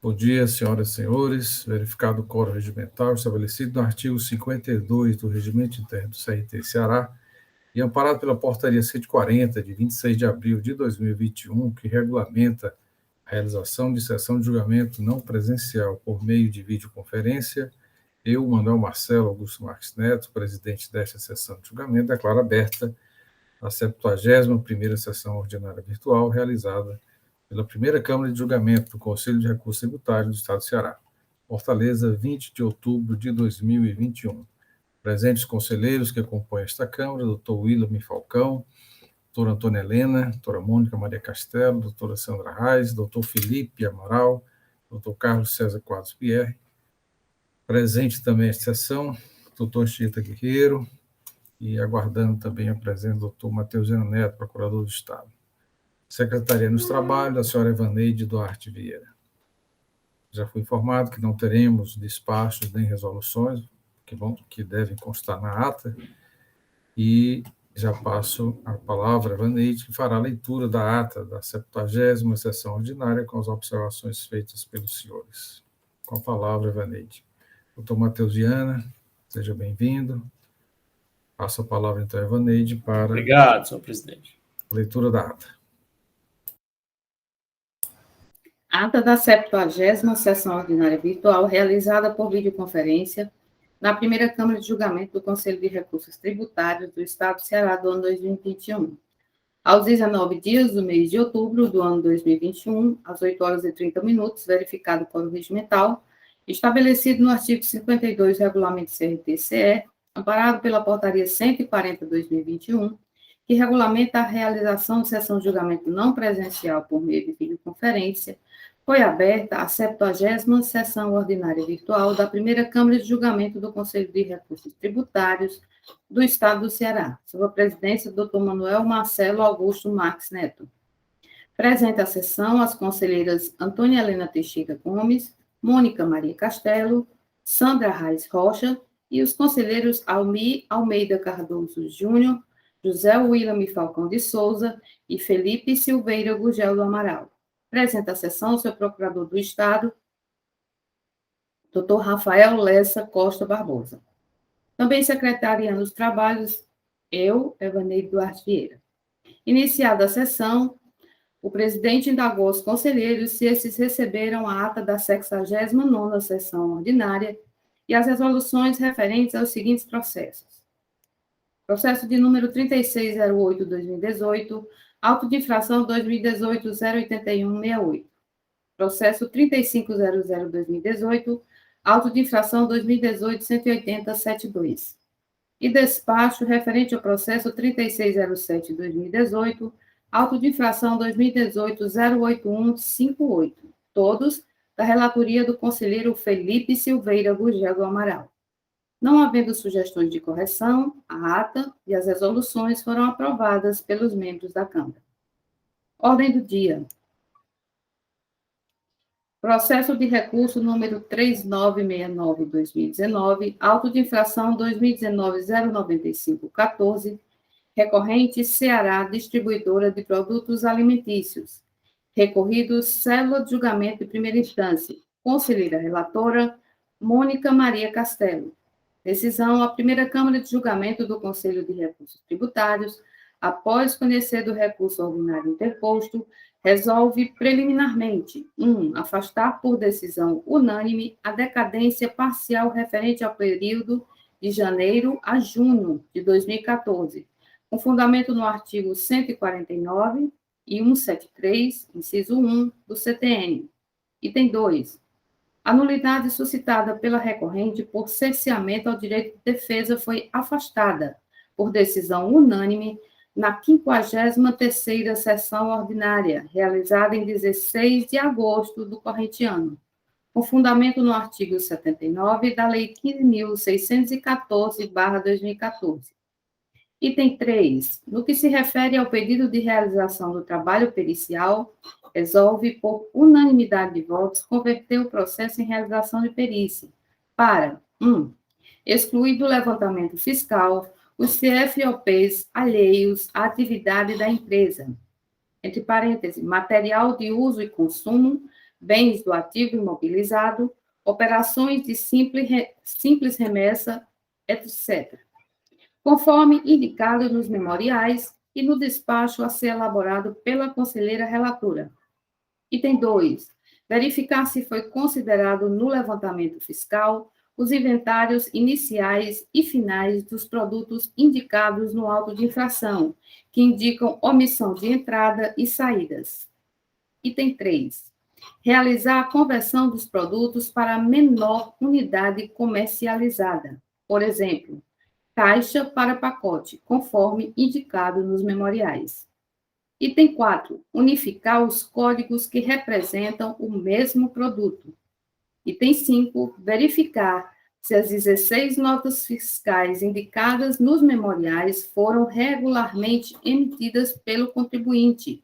Bom dia, senhoras e senhores. Verificado o quórum regimental estabelecido no artigo 52 do Regimento Interno do CRT Ceará e amparado pela Portaria 140, de 26 de abril de 2021, que regulamenta a realização de sessão de julgamento não presencial por meio de videoconferência, eu, Manuel Marcelo Augusto Marques Neto, presidente desta sessão de julgamento, declaro aberta a 71ª sessão ordinária virtual realizada pela primeira Câmara de Julgamento do Conselho de Recursos Tributários do Estado do Ceará. Fortaleza, 20 de outubro de 2021. Presentes conselheiros que compõem esta Câmara, doutor William Falcão, doutora Antônia Helena, doutora Mônica Maria Castelo, doutora Sandra Reis, doutor Felipe Amaral, doutor Carlos César Quadros Pierre. Presente também esta sessão, doutor Chita Guerreiro, e aguardando também a presença do doutor Matheus Neto, procurador do Estado. Secretaria nos Trabalhos, a senhora Evaneide Duarte Vieira. Já fui informado que não teremos despachos nem resoluções, que devem constar na ata, e já passo a palavra a Evaneide, que fará a leitura da ata da 70ª sessão ordinária com as observações feitas pelos senhores. Com a palavra, Evaneide. Doutor Matheus Viana, seja bem-vindo. Passo a palavra, então, a Evaneide para Obrigado, senhor presidente. a leitura da ata. Ata da 70ª sessão ordinária virtual, realizada por videoconferência, na primeira Câmara de Julgamento do Conselho de Recursos Tributários do Estado do Ceará do ano 2021. Aos 19 dias do mês de outubro do ano 2021, às 8 horas e 30 minutos, verificado o quórum regimental, estabelecido no artigo 52 do Regulamento CRT-CE, amparado pela Portaria 140/2021, que regulamenta a realização de sessão de julgamento não presencial por meio de videoconferência, foi aberta a 70ª sessão ordinária virtual da primeira Câmara de Julgamento do Conselho de Recursos Tributários do Estado do Ceará, sob a presidência do Dr. Manuel Marcelo Augusto Marques Neto. Presente à sessão as conselheiras Antônia Helena Teixeira Gomes, Mônica Maria Castelo, Sandra Reis Rocha e os conselheiros Almi Almeida Cardoso Júnior, José William Falcão de Souza e Felipe Silveira Gugel do Amaral. Presente à sessão o seu procurador do Estado, Dr. Rafael Lessa Costa Barbosa. Também secretariando os trabalhos, eu, Evaneide Duarte Vieira. Iniciada a sessão, o presidente indagou aos conselheiros se esses receberam a ata da 69ª sessão ordinária e as resoluções referentes aos seguintes processos. Processo de número 3608/2018, auto de infração 2018-08168. Processo 3500/2018, auto de infração 2018-18072. E despacho referente ao processo 3607/2018, auto de infração 2018-08158. Todos da relatoria do conselheiro Felipe Silveira Gugel do Amaral. Não havendo sugestões de correção, a ata e as resoluções foram aprovadas pelos membros da Câmara. Ordem do dia. Processo de recurso número 3969/2019, auto de infração 2019-09514, recorrente Ceará Distribuidora de Produtos Alimentícios. Recorrido Célula de Julgamento de Primeira Instância. Conselheira relatora, Mônica Maria Castelo. Decisão: a primeira Câmara de Julgamento do Conselho de Recursos Tributários, após conhecer do recurso ordinário interposto, resolve preliminarmente: 1. Afastar por decisão unânime a decadência parcial referente ao período de janeiro a junho de 2014, com fundamento no artigo 149 e 173, inciso 1, do CTN. Item 2. A nulidade suscitada pela recorrente por cerceamento ao direito de defesa foi afastada, por decisão unânime, na 53ª sessão ordinária, realizada em 16 de agosto do corrente ano, com fundamento no artigo 79 da Lei 15.614/2014. Item 3. No que se refere ao pedido de realização do trabalho pericial, resolve, por unanimidade de votos, converter o processo em realização de perícia para: 1. Excluir do levantamento fiscal os CFOPs alheios à atividade da empresa, entre parênteses, material de uso e consumo, bens do ativo imobilizado, operações de simples remessa, etc., conforme indicado nos memoriais e no despacho a ser elaborado pela conselheira relatora. Item 2. Verificar se foi considerado no levantamento fiscal os inventários iniciais e finais dos produtos indicados no auto de infração, que indicam omissão de entrada e saídas. Item 3. Realizar a conversão dos produtos para a menor unidade comercializada. Por exemplo, caixa para pacote, conforme indicado nos memoriais. Item 4. Unificar os códigos que representam o mesmo produto. Item 5. Verificar se as 16 notas fiscais indicadas nos memoriais foram regularmente emitidas pelo contribuinte,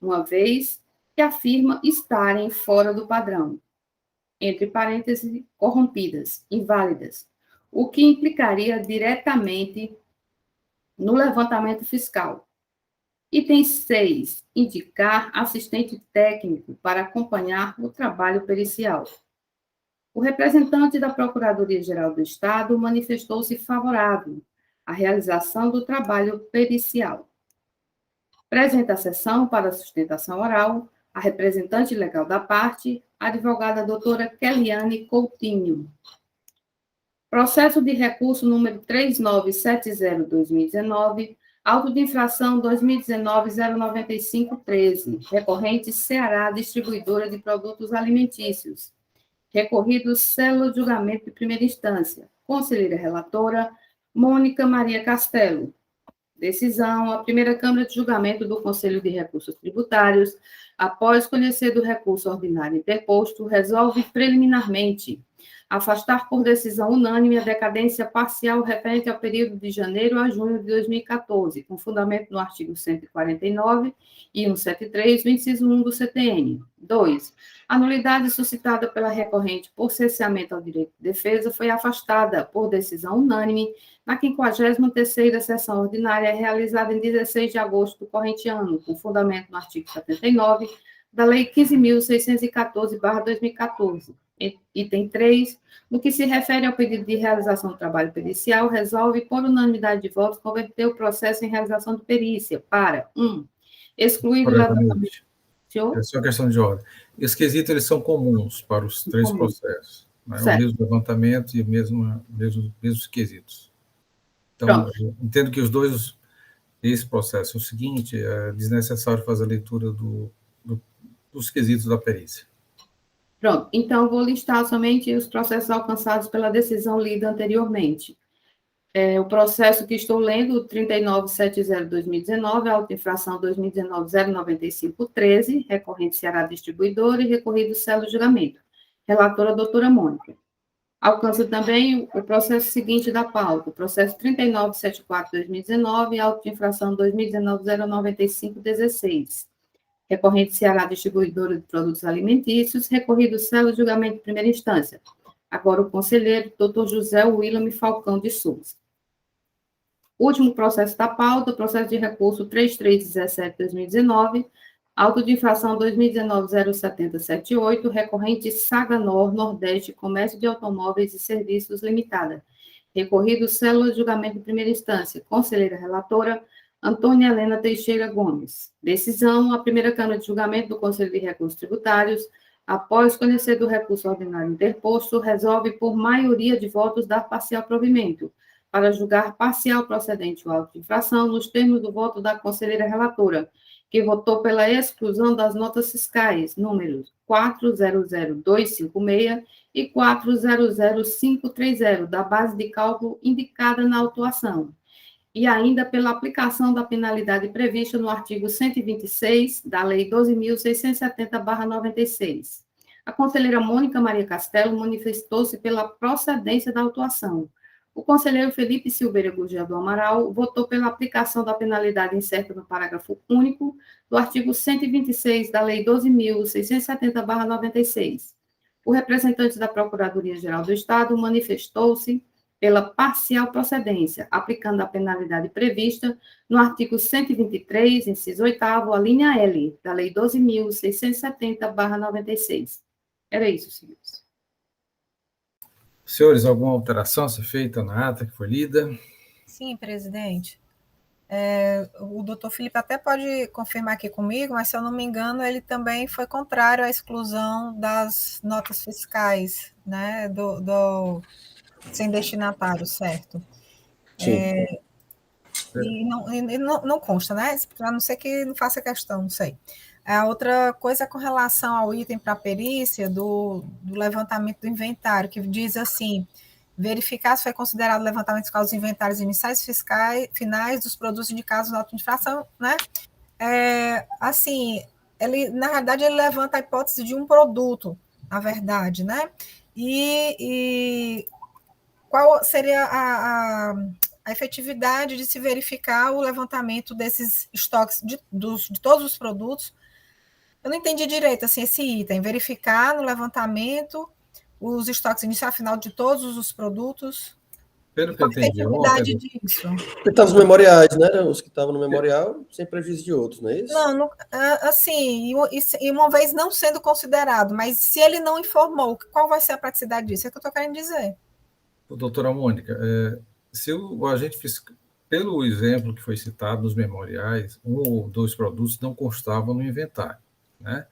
uma vez que afirma estarem fora do padrão, entre parênteses, corrompidas, inválidas, o que implicaria diretamente no levantamento fiscal. Item 6. Indicar assistente técnico para acompanhar o trabalho pericial. O representante da Procuradoria-Geral do Estado manifestou-se favorável à realização do trabalho pericial. Presente a sessão para sustentação oral a representante legal da parte, a advogada doutora Keliane Coutinho. Processo de recurso número 3970-2019, auto de infração 2019-09513, recorrente Ceará Distribuidora de Produtos Alimentícios. Recorrido célula de julgamento de primeira instância. Conselheira relatora, Mônica Maria Castelo. Decisão: a primeira Câmara de Julgamento do Conselho de Recursos Tributários, após conhecer do recurso ordinário interposto, resolve preliminarmente afastar por decisão unânime a decadência parcial referente ao período de janeiro a junho de 2014, com fundamento no artigo 149 e 173 do inciso 1 do CTN. 2. A nulidade suscitada pela recorrente por cesseamento ao direito de defesa foi afastada por decisão unânime na 53ª sessão ordinária realizada em 16 de agosto do corrente ano, com fundamento no artigo 79 da Lei 15.614/2014. Item 3, no que se refere ao pedido de realização do trabalho pericial, resolve, por unanimidade de votos, converter o processo em realização de perícia para 1. Excluir do levantamento. É só questão de ordem. Esses quesitos, eles são comuns para os três processos. Né? O mesmo levantamento e mesmos quesitos. Então, entendo que esse processo é o seguinte, é desnecessário fazer a leitura dos quesitos da perícia. Pronto, então vou listar somente os processos alcançados pela decisão lida anteriormente. O processo que estou lendo, 3970-2019, auto-infração 2019-09513, recorrente Ceará Distribuidora e recorrido célula de julgamento. Relatora, doutora Mônica. Alcança também o processo seguinte da pauta, o processo 3974-2019, auto-infração 2019-09516. Recorrente Ceará Distribuidora de Produtos Alimentícios, recorrido célula de julgamento de primeira instância. Agora o conselheiro, doutor José William Falcão de Souza. Último processo da pauta, processo de recurso 3317-2019, auto de infração 2019-07078, recorrente Saganor Nordeste Comércio de Automóveis e Serviços Limitada. Recorrido célula de julgamento de primeira instância. Conselheira relatora, Antônia Helena Teixeira Gomes. Decisão: a primeira Câmara de Julgamento do Conselho de Recursos Tributários, após conhecer do recurso ordinário interposto, resolve, por maioria de votos, dar parcial provimento, para julgar parcial procedente o auto de infração, nos termos do voto da conselheira relatora, que votou pela exclusão das notas fiscais, números 400256 e 400530, da base de cálculo indicada na autuação, e ainda pela aplicação da penalidade prevista no artigo 126 da Lei 12.670/96. A conselheira Mônica Maria Castelo manifestou-se pela procedência da autuação. O conselheiro Felipe Silveira Gurgel do Amaral votou pela aplicação da penalidade incerta no parágrafo único do artigo 126 da Lei 12.670/96. O representante da Procuradoria-Geral do Estado manifestou-se pela parcial procedência, aplicando a penalidade prevista no artigo 123, inciso 8º, a linha L, da Lei 12.670/96. Era isso, senhores. Senhores, alguma alteração a ser feita na ata que foi lida? Sim, presidente. O doutor Felipe até pode confirmar aqui comigo, mas se eu não me engano, ele também foi contrário à exclusão das notas fiscais, né, sem destinatário, certo? Sim. E não consta, né? A não ser que não faça questão, não sei. A outra coisa é com relação ao item para perícia do levantamento do inventário, que diz assim: verificar se foi considerado levantamento fiscal dos inventários iniciais finais dos produtos indicados na auto de infração, né? Assim, na realidade, ele levanta a hipótese de um produto, na verdade, né? E qual seria a efetividade de se verificar o levantamento desses estoques de todos os produtos? Eu não entendi direito, assim, esse item, verificar no levantamento os estoques inicial final de todos os produtos. Pelo que eu entendi ontem... disso? Porque tá nos memoriais, né? Os que estavam no memorial, sem prejuízo de outros, não é isso? Não, assim, e uma vez não sendo considerado, mas se ele não informou, qual vai ser a praticidade disso? É o que eu estou querendo dizer. Doutora Mônica, se o agente fiscal, pelo exemplo que foi citado nos memoriais, um ou dois produtos não constavam no inventário, né?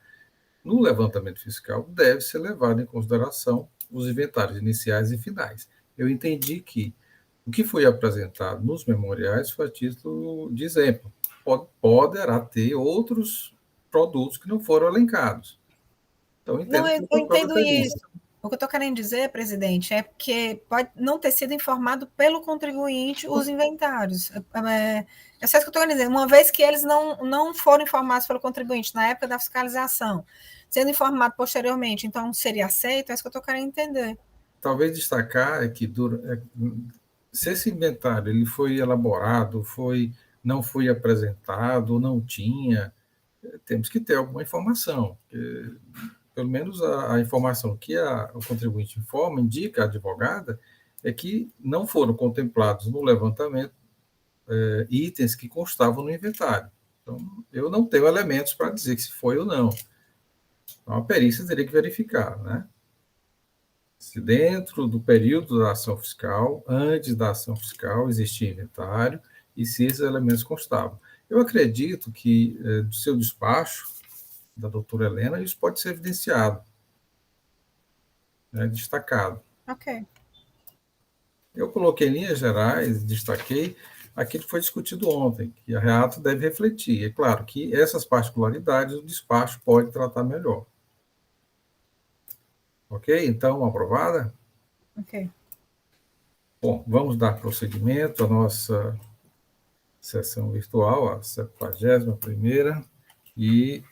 No levantamento fiscal, deve ser levado em consideração os inventários iniciais e finais. Eu entendi que o que foi apresentado nos memoriais foi a título de exemplo. Poderá ter outros produtos que não foram elencados. Então, eu entendo isso. O que eu estou querendo dizer, presidente, é que pode não ter sido informado pelo contribuinte os inventários. É só isso que eu estou querendo dizer. Uma vez que eles não foram informados pelo contribuinte na época da fiscalização, sendo informado posteriormente, então seria aceito? É isso que eu estou querendo entender. Talvez destacar é que se esse inventário ele foi elaborado, não foi apresentado, não tinha, temos que ter alguma informação. Pelo menos a informação que o contribuinte informa, indica a advogada, é que não foram contemplados no levantamento itens que constavam no inventário. Então, eu não tenho elementos para dizer que se foi ou não. Então, a perícia teria que verificar, né? Se dentro do período da ação fiscal, antes da ação fiscal, existia inventário e se esses elementos constavam. Eu acredito que, do seu despacho, da doutora Helena, isso pode ser evidenciado, né, destacado. Ok. Eu coloquei em linhas gerais, destaquei aquilo que foi discutido ontem, que a reato deve refletir. É claro que essas particularidades o despacho pode tratar melhor. Ok? Então, aprovada? Ok. Bom, vamos dar prosseguimento à nossa sessão virtual, a 71ª, e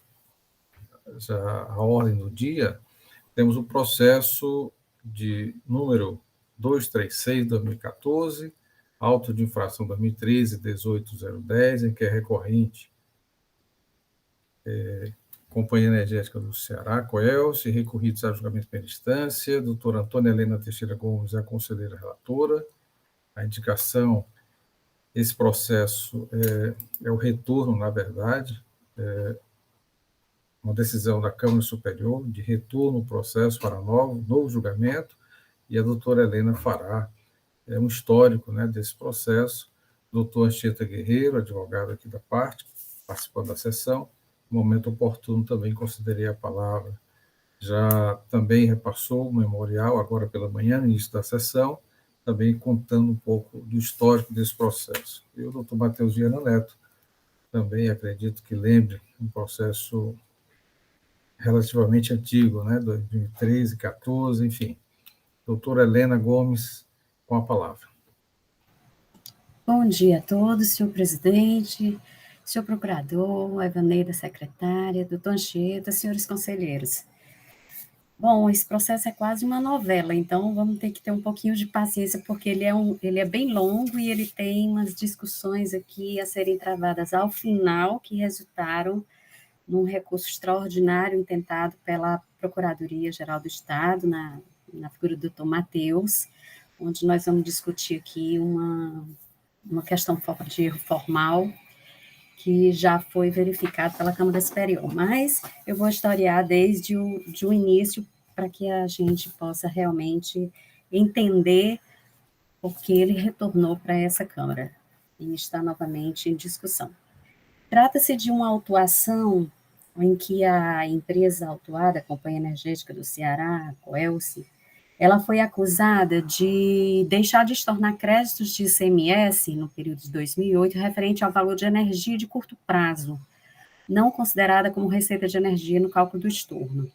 já a ordem do dia, temos o processo de número 236/2014, auto de infração 2013-18010, em que é recorrente Companhia Energética do Ceará, Coelce, recorridos a julgamento pela instância, doutora Antônia Helena Teixeira Gomes, a conselheira relatora. A indicação, esse processo é o retorno, na verdade, uma decisão da Câmara Superior de retorno ao processo para novo julgamento, e a doutora Helena fará um histórico, né, desse processo. Doutor Anchieta Guerreiro, advogado aqui da parte, participando da sessão. No momento oportuno também considerei a palavra. Já também repassou o memorial, agora pela manhã, no início da sessão, também contando um pouco do histórico desse processo. E o doutor Matheus Viana Neto também acredito que lembre um processo relativamente antigo, né, 2013, 14, enfim. Doutora Helena Gomes, com a palavra. Bom dia a todos, senhor presidente, senhor procurador, Evaneida, secretária, doutor Anchieta, senhores conselheiros. Bom, esse processo é quase uma novela, então vamos ter que ter um pouquinho de paciência, porque ele é bem longo e ele tem umas discussões aqui a serem travadas ao final, que resultaram num recurso extraordinário intentado pela Procuradoria-Geral do Estado, na figura do doutor Matheus, onde nós vamos discutir aqui uma questão de erro formal que já foi verificado pela Câmara Superior, mas eu vou historiar desde o início para que a gente possa realmente entender por que ele retornou para essa Câmara e está novamente em discussão. Trata-se de uma autuação em que a empresa autuada, a Companhia Energética do Ceará, a Coelce, ela foi acusada de deixar de estornar créditos de ICMS no período de 2008 referente ao valor de energia de curto prazo, não considerada como receita de energia no cálculo do estorno.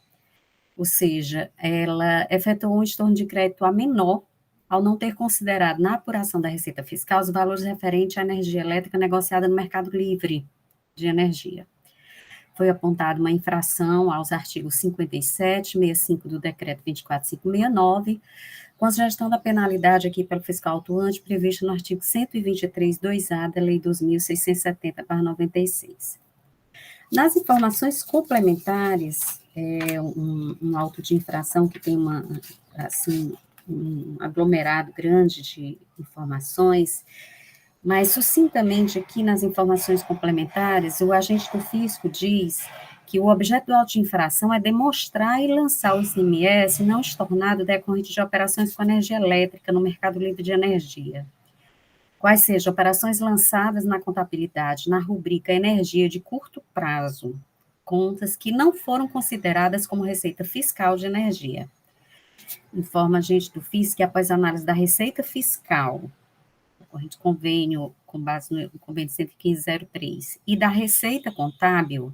Ou seja, ela efetuou um estorno de crédito a menor ao não ter considerado na apuração da Receita Fiscal os valores referentes à energia elétrica negociada no mercado livre de energia. Foi apontada uma infração aos artigos 57 e 65 do Decreto 24569, com a sugestão da penalidade aqui pelo fiscal autuante prevista no artigo 123.2A da Lei 2.670/96. Nas informações complementares, um auto de infração que tem um aglomerado grande de informações, mas, sucintamente, aqui nas informações complementares, o agente do fisco diz que o objeto do auto de infração é demonstrar e lançar o ICMS não estornado decorrente de operações com energia elétrica no mercado livre de energia. Quais sejam operações lançadas na contabilidade, na rubrica energia de curto prazo, contas que não foram consideradas como receita fiscal de energia. Informa a agente do fisco que, após a análise da receita fiscal, corrente convênio com base no convênio 115.03, e da receita contábil,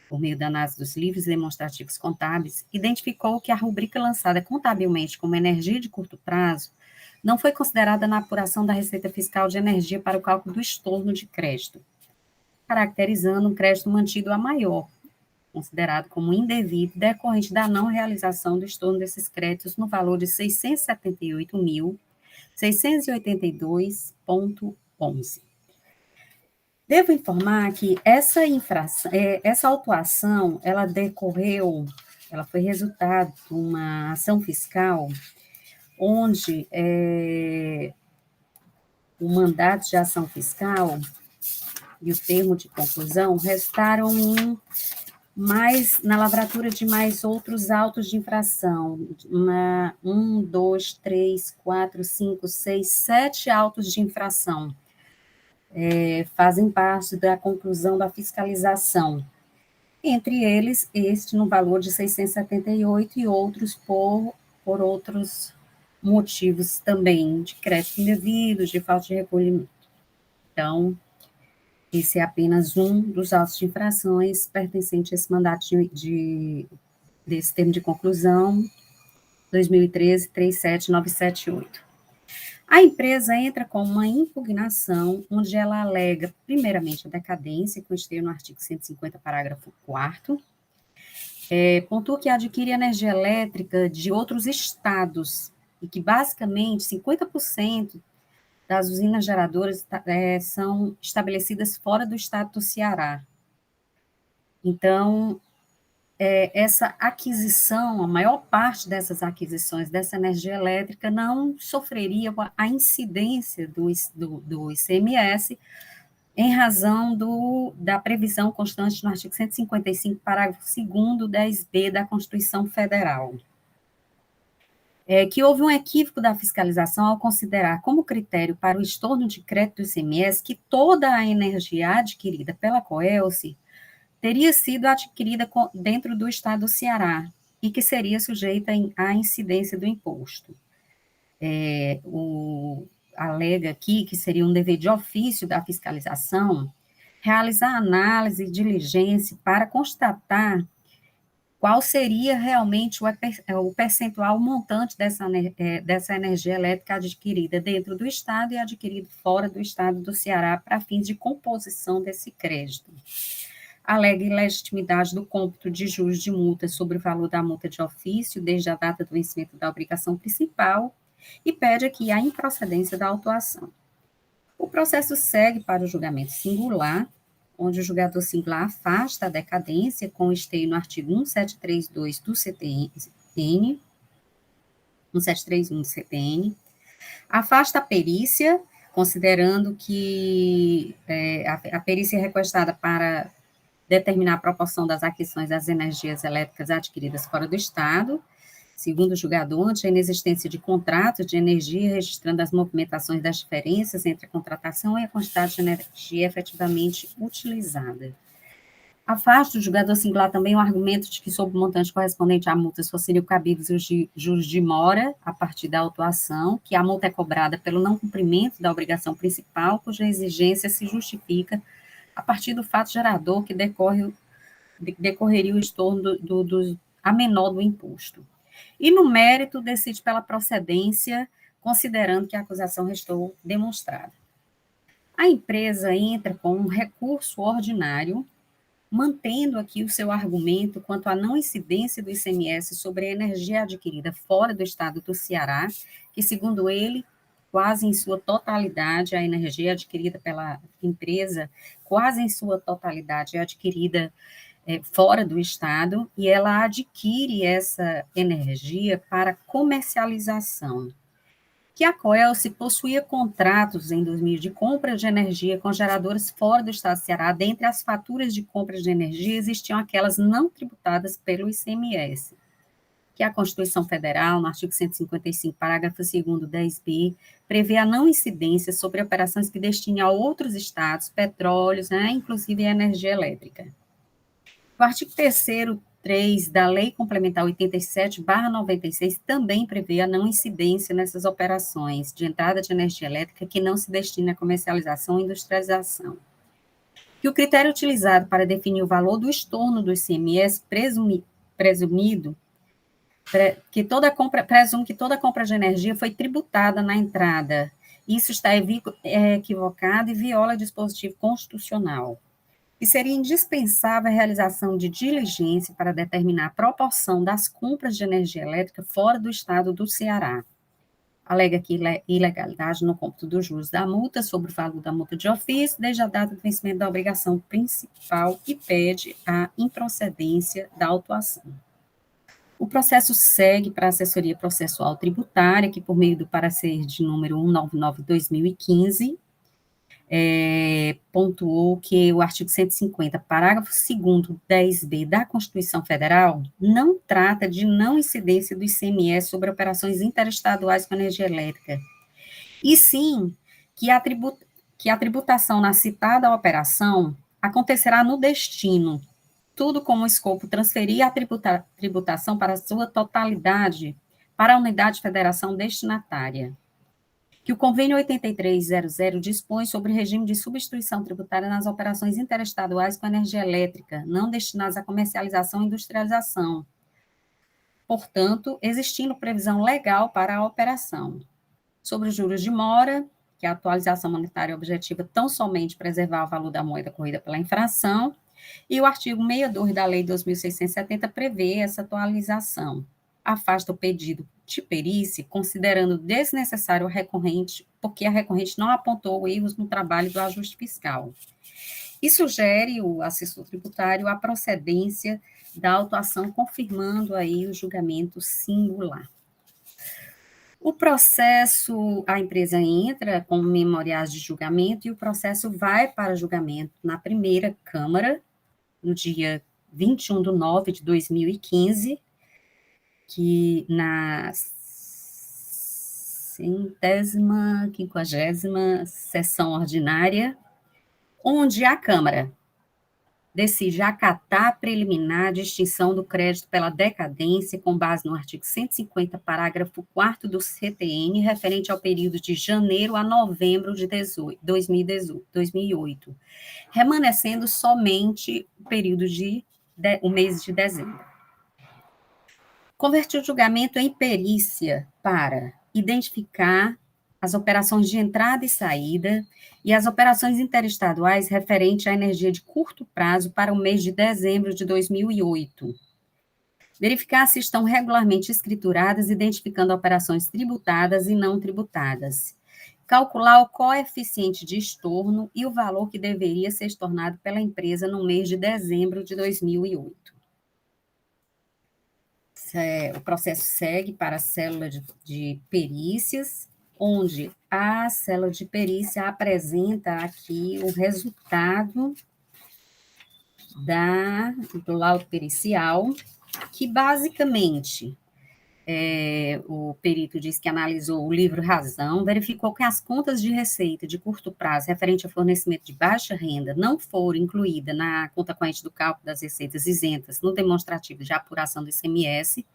por meio da análise dos livros demonstrativos contábeis, identificou que a rubrica lançada contabilmente como energia de curto prazo não foi considerada na apuração da receita fiscal de energia para o cálculo do estorno de crédito, caracterizando um crédito mantido a maior, considerado como indevido, decorrente da não realização do estorno desses créditos no valor de R$ 678.682,11. Devo informar que essa autuação, ela foi resultado de uma ação fiscal onde o mandato de ação fiscal e o termo de conclusão resultaram na lavratura de mais outros autos de infração, 1, 2, 3, 4, 5, 6, 7 autos de infração, fazem parte da conclusão da fiscalização. Entre eles, este no valor de 678 e outros por outros motivos também, de crédito indevido, de falta de recolhimento. Então, esse é apenas um dos autos de infrações pertencente a esse mandato desse termo de conclusão, 2013-37978. A empresa entra com uma impugnação, onde ela alega, primeiramente, a decadência, constida no artigo 150, parágrafo 4º, pontua que adquire energia elétrica de outros estados, e que, basicamente, 50% das usinas geradoras são estabelecidas fora do estado do Ceará. Então, essa aquisição, a maior parte dessas aquisições dessa energia elétrica não sofreria a incidência do ICMS em razão da previsão constante no artigo 155, parágrafo 2º, 10b da Constituição Federal. Que houve um equívoco da fiscalização ao considerar como critério para o estorno de crédito do ICMS que toda a energia adquirida pela Coelce teria sido adquirida dentro do estado do Ceará e que seria sujeita à incidência do imposto. Alega aqui que seria um dever de ofício da fiscalização realizar análise e diligência para constatar qual seria realmente o percentual montante dessa energia elétrica adquirida dentro do estado e adquirida fora do estado do Ceará para fins de composição desse crédito. Alega ilegitimidade do cômputo de juros de multa sobre o valor da multa de ofício desde a data do vencimento da obrigação principal e pede aqui a improcedência da autuação. O processo segue para o julgamento singular, onde o julgador singular afasta a decadência com esteio no artigo 1732 do CTN, 1731 do CTN, Afasta a perícia, considerando que a perícia é requisitada para determinar a proporção das aquisições das energias elétricas adquiridas fora do Estado, segundo o julgador, ante a inexistência de contratos de energia, registrando as movimentações das diferenças entre a contratação e a quantidade de energia efetivamente utilizada. Afasta o julgador singular também o argumento de que, sob o montante correspondente à multa, fossem cabidos os juros de mora a partir da autuação, que a multa é cobrada pelo não cumprimento da obrigação principal, cuja exigência se justifica a partir do fato gerador que decorreria o estorno a menor do imposto. E, no mérito, decide pela procedência, considerando que a acusação restou demonstrada. A empresa entra com um recurso ordinário, mantendo aqui o seu argumento quanto à não incidência do ICMS sobre a energia adquirida fora do estado do Ceará, que, segundo ele, quase em sua totalidade, a energia adquirida pela empresa, quase em sua totalidade é adquirida fora do estado, e ela adquire essa energia para comercialização. Que a Coelce possuía contratos em 2000 de compra de energia com geradores fora do estado do Ceará. Dentre as faturas de compra de energia, existiam aquelas não tributadas pelo ICMS. Que a Constituição Federal, no artigo 155, parágrafo 2º, 10b, prevê a não incidência sobre operações que destinem a outros estados petróleos, inclusive a energia elétrica. O artigo 3º, 3 da Lei Complementar 87/96 também prevê a não incidência nessas operações de entrada de energia elétrica que não se destina à comercialização e industrialização. Que o critério utilizado para definir o valor do estorno do ICMS presume que toda compra de energia foi tributada na entrada. Isso está equivocado e viola dispositivo constitucional. E seria indispensável a realização de diligência para determinar a proporção das compras de energia elétrica fora do estado do Ceará. Alega que ilegalidade no cômputo dos juros da multa sobre o valor da multa de ofício, desde a data do vencimento da obrigação principal, e pede a improcedência da autuação. O processo segue para a assessoria processual tributária, que, por meio do parecer de número 199/2015, pontuou que o artigo 150, parágrafo 2º, 10b da Constituição Federal não trata de não incidência do ICMS sobre operações interestaduais com energia elétrica, e sim que a tributação na citada operação acontecerá no destino, tudo como escopo transferir a tributação para a sua totalidade para a unidade de federação destinatária. Que o convênio 8300 dispõe sobre regime de substituição tributária nas operações interestaduais com energia elétrica, não destinadas à comercialização e industrialização. Portanto, existindo previsão legal para a operação. Sobre os juros de mora, que a atualização monetária objetiva tão somente preservar o valor da moeda corrida pela infração, e o artigo 62 da Lei 2.670 prevê essa atualização. Afasta o pedido de perícia, considerando desnecessário a recorrente, porque a recorrente não apontou erros no trabalho do ajuste fiscal. E sugere o assessor tributário a procedência da autuação, confirmando aí o julgamento singular. O processo, a empresa entra com memoriais de julgamento e o processo vai para julgamento na primeira Câmara, no dia 21/9/2015, que na 50ª sessão ordinária, onde a Câmara decide acatar a preliminar de extinção do crédito pela decadência com base no artigo 150, parágrafo 4º do CTN, referente ao período de janeiro a novembro de 2008, remanescendo somente o período o mês de dezembro. Convertiu o julgamento em perícia para identificar as operações de entrada e saída e as operações interestaduais referente à energia de curto prazo para o mês de dezembro de 2008. Verificar se estão regularmente escrituradas, identificando operações tributadas e não tributadas. Calcular o coeficiente de estorno e o valor que deveria ser estornado pela empresa no mês de dezembro de 2008. O processo segue para a célula de perícias, onde a célula de perícia apresenta aqui o resultado do laudo pericial, que basicamente o perito diz que analisou o livro Razão, verificou que as contas de receita de curto prazo referente ao fornecimento de baixa renda não foram incluídas na conta corrente do cálculo das receitas isentas no demonstrativo de apuração do ICMS,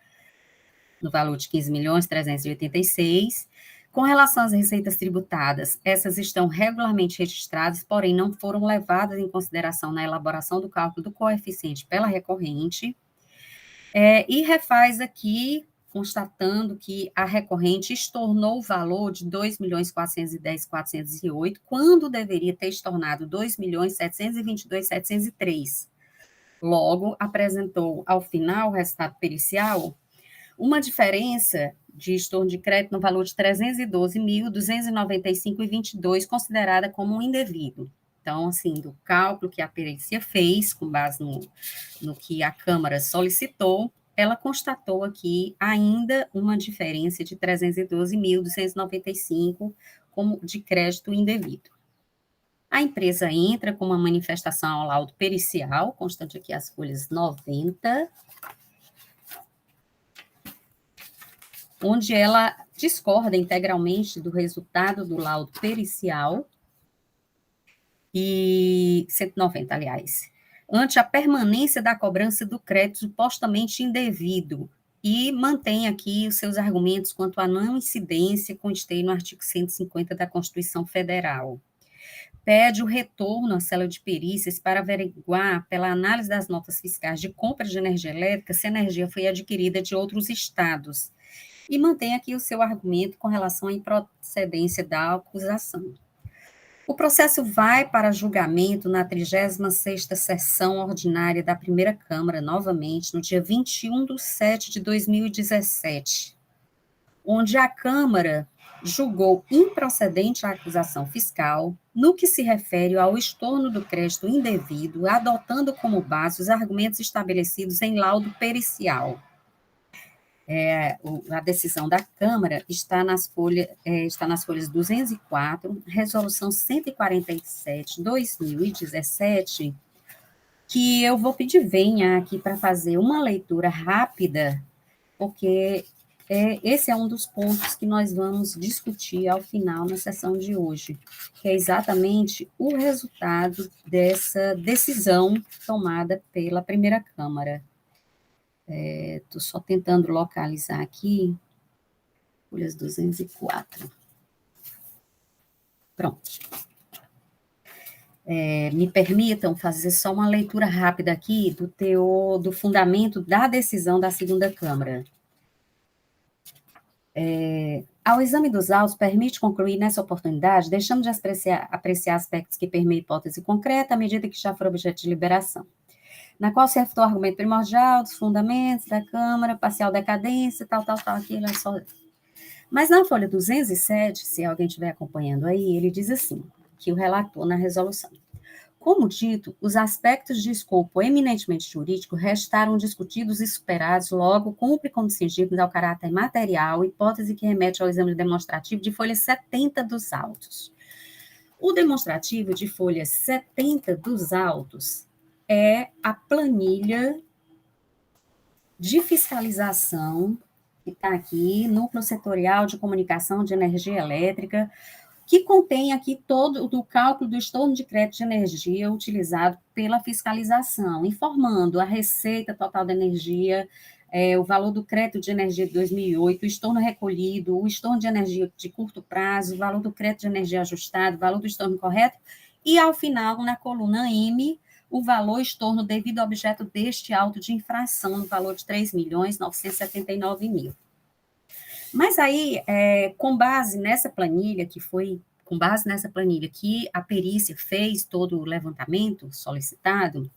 no valor de 15.386.000. Com relação às receitas tributadas, essas estão regularmente registradas, porém não foram levadas em consideração na elaboração do cálculo do coeficiente pela recorrente, e refaz aqui, constatando que a recorrente estornou o valor de 2.410.408, quando deveria ter estornado 2.722.703. Logo, apresentou ao final o resultado pericial uma diferença de estorno de crédito no valor de 312.295,22, considerada como um indevido. Então, assim, do cálculo que a perícia fez, com base no que a Câmara solicitou, ela constatou aqui ainda uma diferença de 312.295 como de crédito indevido. A empresa entra com uma manifestação ao laudo pericial, constante aqui as folhas 90, onde ela discorda integralmente do resultado do laudo pericial, e 190, aliás, ante a permanência da cobrança do crédito supostamente indevido, e mantém aqui os seus argumentos quanto à não incidência com esteio no artigo 150 da Constituição Federal. Pede o retorno à célula de perícias para averiguar, pela análise das notas fiscais de compra de energia elétrica, se a energia foi adquirida de outros estados, e mantém aqui o seu argumento com relação à improcedência da acusação. O processo vai para julgamento na 36ª sessão ordinária da primeira Câmara, novamente, no dia 21/7/2017, onde a Câmara julgou improcedente a acusação fiscal no que se refere ao estorno do crédito indevido, adotando como base os argumentos estabelecidos em laudo pericial. A decisão da Câmara está nas folhas 204, resolução 147/2017, que eu vou pedir venha aqui para fazer uma leitura rápida, porque esse é um dos pontos que nós vamos discutir ao final na sessão de hoje, que é exatamente o resultado dessa decisão tomada pela primeira Câmara. Estou só tentando localizar aqui, folhas 204. Pronto. Me permitam fazer só uma leitura rápida aqui do teor, do fundamento da decisão da segunda Câmara. Ao exame dos autos, permite concluir nessa oportunidade, deixando de apreciar aspectos que permeiam hipótese concreta, à medida que já for objeto de liberação, na qual se refutou o argumento primordial dos fundamentos da Câmara, parcial decadência, tal, aquilo é só... Mas na folha 207, se alguém estiver acompanhando aí, ele diz assim, que o relator na resolução. Como dito, os aspectos de escopo eminentemente jurídico restaram discutidos e superados, logo cumpre como distinguíveis ao caráter material, hipótese que remete ao exame demonstrativo de folha 70 dos autos. O demonstrativo de folha 70 dos autos é a planilha de fiscalização que está aqui, Núcleo Setorial de Comunicação de Energia Elétrica, que contém aqui todo o cálculo do estorno de crédito de energia utilizado pela fiscalização, informando a receita total da energia, o valor do crédito de energia de 2008, o estorno recolhido, o estorno de energia de curto prazo, o valor do crédito de energia ajustado, o valor do estorno correto, e, ao final, na coluna M, o valor estorno devido ao objeto deste auto de infração, no valor de 3.979.000. Mas aí, com base nessa planilha que a perícia fez todo o levantamento solicitado,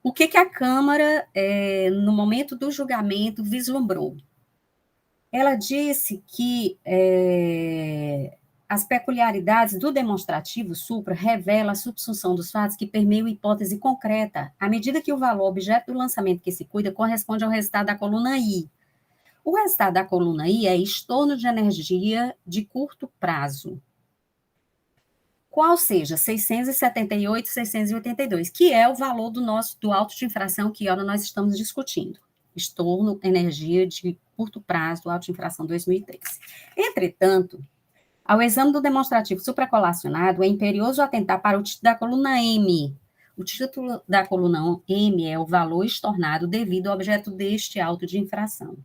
o que a Câmara, no momento do julgamento, vislumbrou? Ela disse que as peculiaridades do demonstrativo supra revelam a subsunção dos fatos que permeiam hipótese concreta, à medida que o valor objeto do lançamento que se cuida corresponde ao resultado da coluna I. O resultado da coluna I é estorno de energia de curto prazo. Qual seja 678, 682, que é o valor do auto de infração que agora nós estamos discutindo. Estorno, energia de curto prazo, do auto de infração 2003. Entretanto, ao exame do demonstrativo supracolacionado, é imperioso atentar para o título da coluna M. O título da coluna M é o valor estornado devido ao objeto deste auto de infração,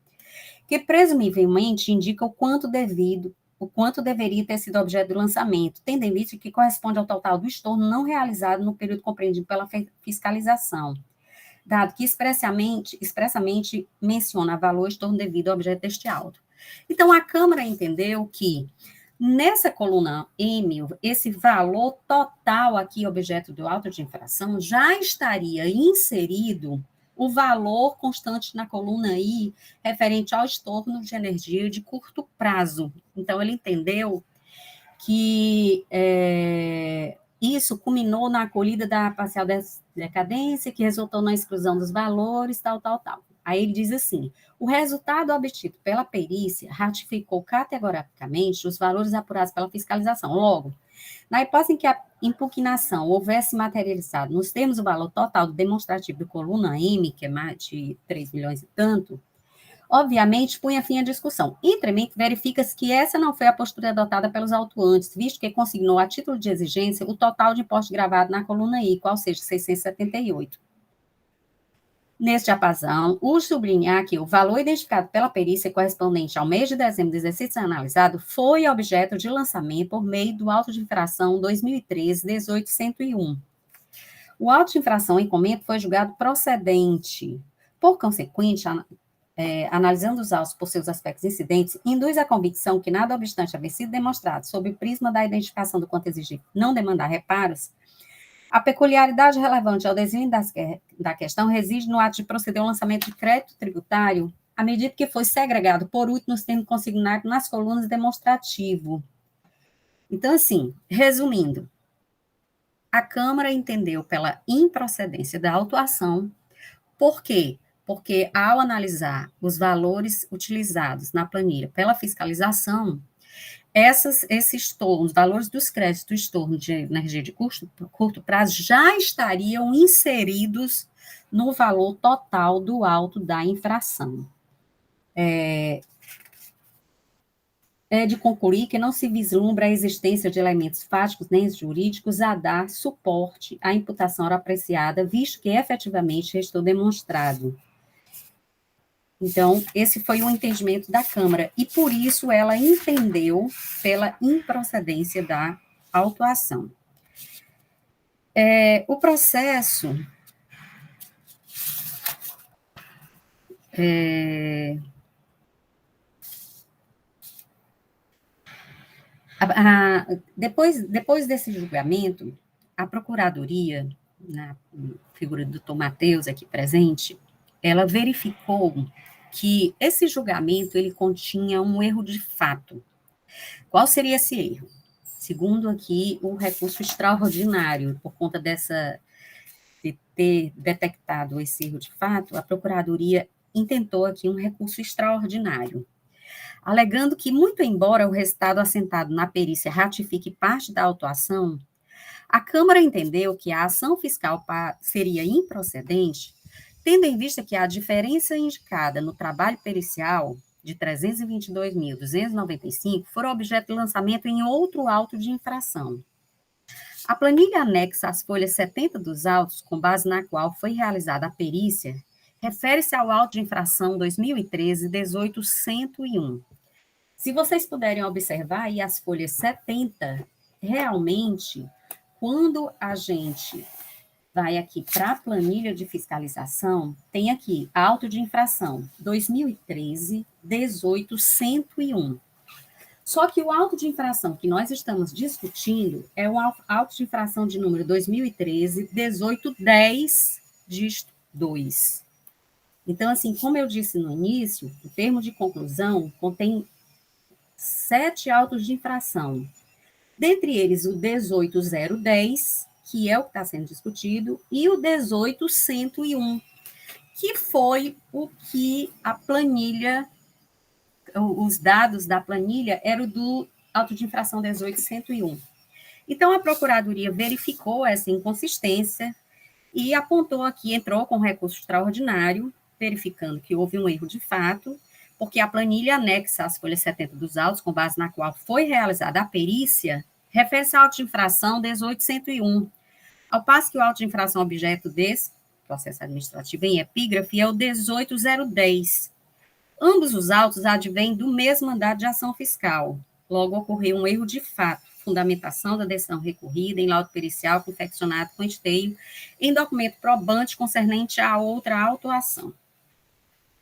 que presumivelmente indica o quanto deveria ter sido objeto do lançamento, tendo em vista que corresponde ao total do estorno não realizado no período compreendido pela fiscalização, dado que expressamente menciona valor estorno devido ao objeto deste auto. Então, a Câmara entendeu que, nessa coluna M, esse valor total aqui, objeto do auto de infração, já estaria inserido o valor constante na coluna I, referente ao estorno de energia de curto prazo. Então, ele entendeu que isso culminou na acolhida da parcial decadência, que resultou na exclusão dos valores, tal. Aí ele diz assim, o resultado obtido pela perícia ratificou categoricamente os valores apurados pela fiscalização. Logo, na hipótese em que a impugnação houvesse materializado nos termos o valor total do demonstrativo de coluna M, que é mais de 3 milhões e tanto, obviamente punha fim à discussão. Entretanto, verifica-se que essa não foi a postura adotada pelos autuantes, visto que consignou a título de exigência o total de imposto gravado na coluna I, qual seja 678. Neste diapasão, urge sublinhar que o valor identificado pela perícia correspondente ao mês de dezembro do exercício analisado foi objeto de lançamento por meio do auto de infração 2013-18101. O auto de infração em comento foi julgado procedente. Por consequente, analisando os autos por seus aspectos incidentes, induz a convicção que, nada obstante haver sido demonstrado sob o prisma da identificação do quanto exigir não demandar reparos, a peculiaridade relevante ao desenho da questão reside no ato de proceder ao lançamento de crédito tributário, à medida que foi segregado por último nos termos consignados nas colunas demonstrativo. Então, assim, resumindo, a Câmara entendeu pela improcedência da autuação. Por quê? Porque, ao analisar os valores utilizados na planilha pela fiscalização, esses estornos, os valores dos créditos do estorno de energia de curto prazo já estariam inseridos no valor total do auto da infração. É de concluir que não se vislumbra a existência de elementos fáticos nem jurídicos a dar suporte à imputação apreciada, visto que efetivamente restou demonstrado. Então, esse foi o entendimento da Câmara, e por isso ela entendeu pela improcedência da autuação. O processo depois desse julgamento, a Procuradoria, na figura do Dr. Matheus aqui presente, ela verificou que esse julgamento ele continha um erro de fato. Qual seria esse erro? Segundo aqui o recurso extraordinário, por conta de ter detectado esse erro de fato, a Procuradoria intentou aqui um recurso extraordinário, alegando que, muito embora o resultado assentado na perícia ratifique parte da autuação, a Câmara entendeu que a ação fiscal seria improcedente, tendo em vista que a diferença indicada no trabalho pericial de 322.295 for objeto de lançamento em outro auto de infração. A planilha anexa às folhas 70 dos autos, com base na qual foi realizada a perícia, refere-se ao auto de infração 2013-18101. Se vocês puderem observar aí as folhas 70, realmente, quando a gente vai aqui para a planilha de fiscalização, tem aqui auto de infração 2013-18101. Só que o auto de infração que nós estamos discutindo é o auto de infração de número 2013-1810-2. Então, assim, como eu disse no início, o termo de conclusão contém 7 autos de infração. Dentre eles, o 18010, que é o que está sendo discutido, e o 18101, que foi o que a planilha os dados da planilha eram do auto de infração 18.101. Então, a Procuradoria verificou essa inconsistência e apontou aqui, entrou com recurso extraordinário, verificando que houve um erro de fato, porque a planilha anexa às folhas 70 dos autos, com base na qual foi realizada a perícia, refere-se ao auto de infração 18.101, ao passo que o auto de infração objeto desse processo administrativo em epígrafe é o 18.010. Ambos os autos advêm do mesmo mandado de ação fiscal. Logo, ocorreu um erro de fato, fundamentação da decisão recorrida em laudo pericial confeccionado com esteio em documento probante concernente a outra autuação.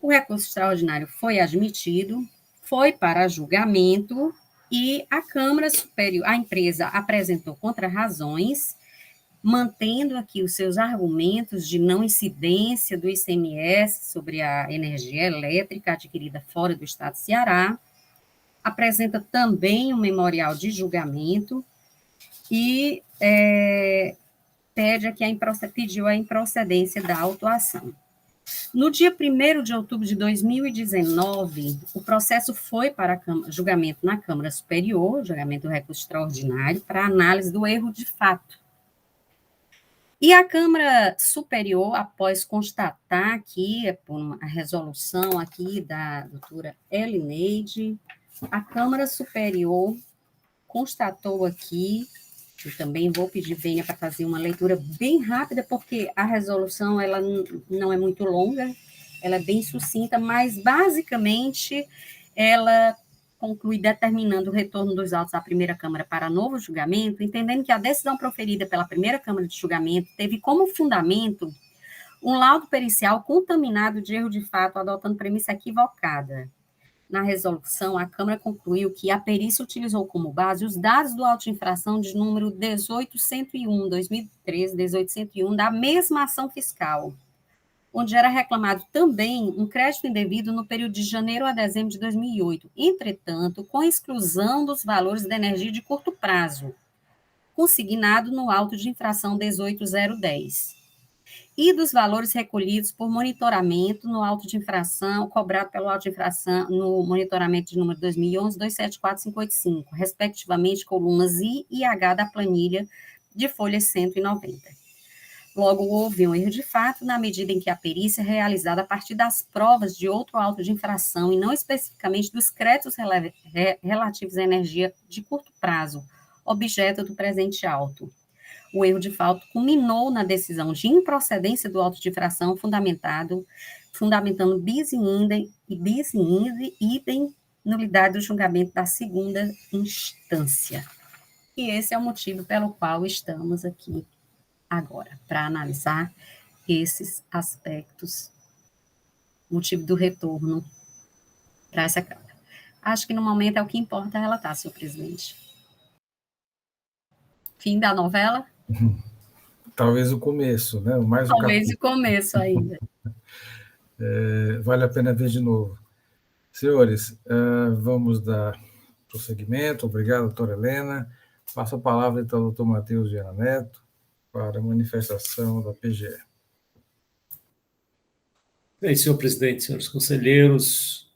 O recurso extraordinário foi admitido, foi para julgamento e a Câmara Superior, a empresa apresentou contrarrazões, mantendo aqui os seus argumentos de não incidência do ICMS sobre a energia elétrica adquirida fora do Estado do Ceará, apresenta também um memorial de julgamento e pediu a improcedência da autuação. No dia 1º de outubro de 2019, o processo foi para julgamento na Câmara Superior, julgamento do recurso extraordinário, para análise do erro de fato. E a Câmara Superior, após constatar aqui, por uma resolução aqui da doutora Elineide, a Câmara Superior constatou aqui, eu também vou pedir Vênia para fazer uma leitura bem rápida, porque a resolução ela não é muito longa, ela é bem sucinta, mas basicamente ela conclui determinando o retorno dos autos à primeira Câmara para novo julgamento, entendendo que a decisão proferida pela primeira Câmara de julgamento teve como fundamento um laudo pericial contaminado de erro de fato, adotando premissa equivocada. Na resolução, a Câmara concluiu que a perícia utilizou como base os dados do auto de infração de número 18.101, 2013, 18.101, da mesma ação fiscal, onde era reclamado também um crédito indevido no período de janeiro a dezembro de 2008, entretanto, com exclusão dos valores da energia de curto prazo, consignado no auto de infração 18.010. E dos valores recolhidos por monitoramento no auto de infração, cobrado pelo auto de infração no monitoramento de número 2011-274585, respectivamente, colunas I e H da planilha de folha 190. Logo, houve um erro de fato na medida em que a perícia é realizada a partir das provas de outro auto de infração e não especificamente dos créditos relativos à energia de curto prazo, objeto do presente auto. O erro de fato culminou na decisão de improcedência do auto de infração fundamentando bis in idem nulidade do julgamento da segunda instância. E esse é o motivo pelo qual estamos aqui agora, para analisar esses aspectos, motivo do retorno para essa Câmara. Acho que no momento é o que importa relatar, senhor presidente. Fim da novela? Talvez o começo, né? Talvez o começo ainda. Vale a pena ver de novo. Senhores, vamos dar prosseguimento. Obrigado, doutora Helena. Passo a palavra, então, ao doutor Matheus Viana Neto, para a manifestação da PGE. Bem, senhor presidente, senhores conselheiros,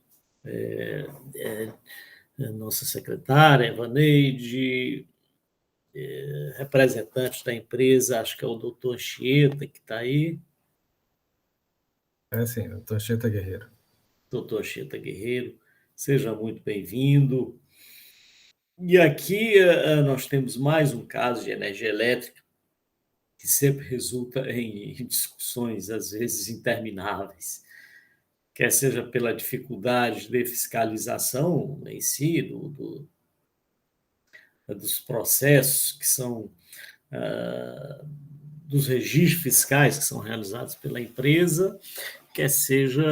nossa secretária, Evaneide, representantes da empresa, acho que é o doutor Anchieta, que está aí. Sim, doutor Anchieta Guerreiro. Doutor Anchieta Guerreiro, seja muito bem-vindo. E aqui nós temos mais um caso de energia elétrica que sempre resulta em discussões, às vezes, intermináveis, quer seja pela dificuldade de fiscalização em si, dos processos que são dos registros fiscais que são realizados pela empresa, quer seja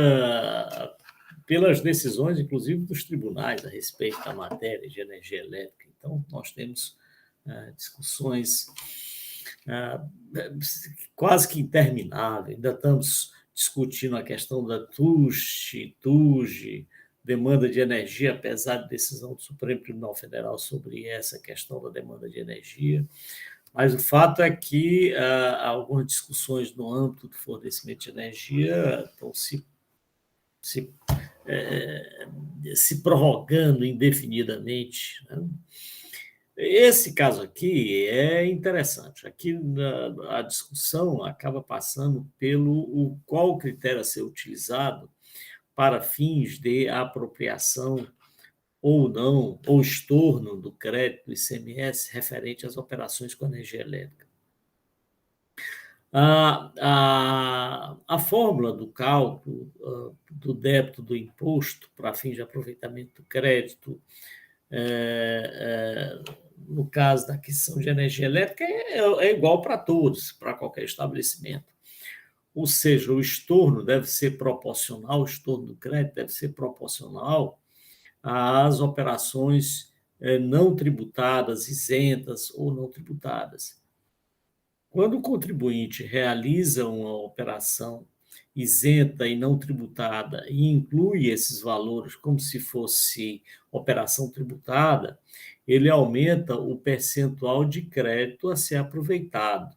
pelas decisões, inclusive, dos tribunais a respeito da matéria de energia elétrica. Então, nós temos discussões quase que intermináveis. Ainda estamos discutindo a questão da TUG, demanda de energia, apesar de decisão do Supremo Tribunal Federal sobre essa questão da demanda de energia. Mas o fato é que algumas discussões no âmbito do fornecimento de energia estão se se prorrogando indefinidamente, né? Esse caso aqui é interessante. Aqui a discussão acaba passando pelo qual critério a ser utilizado para fins de apropriação ou não, ou estorno do crédito do ICMS referente às operações com energia elétrica. A fórmula do cálculo do débito do imposto para fins de aproveitamento do crédito, no caso da aquisição de energia elétrica, é igual para todos, para qualquer estabelecimento. Ou seja, o estorno deve ser proporcional, o estorno do crédito deve ser proporcional às operações não tributadas, isentas ou não tributadas. Quando o contribuinte realiza uma operação isenta e não tributada e inclui esses valores como se fosse operação tributada, ele aumenta o percentual de crédito a ser aproveitado,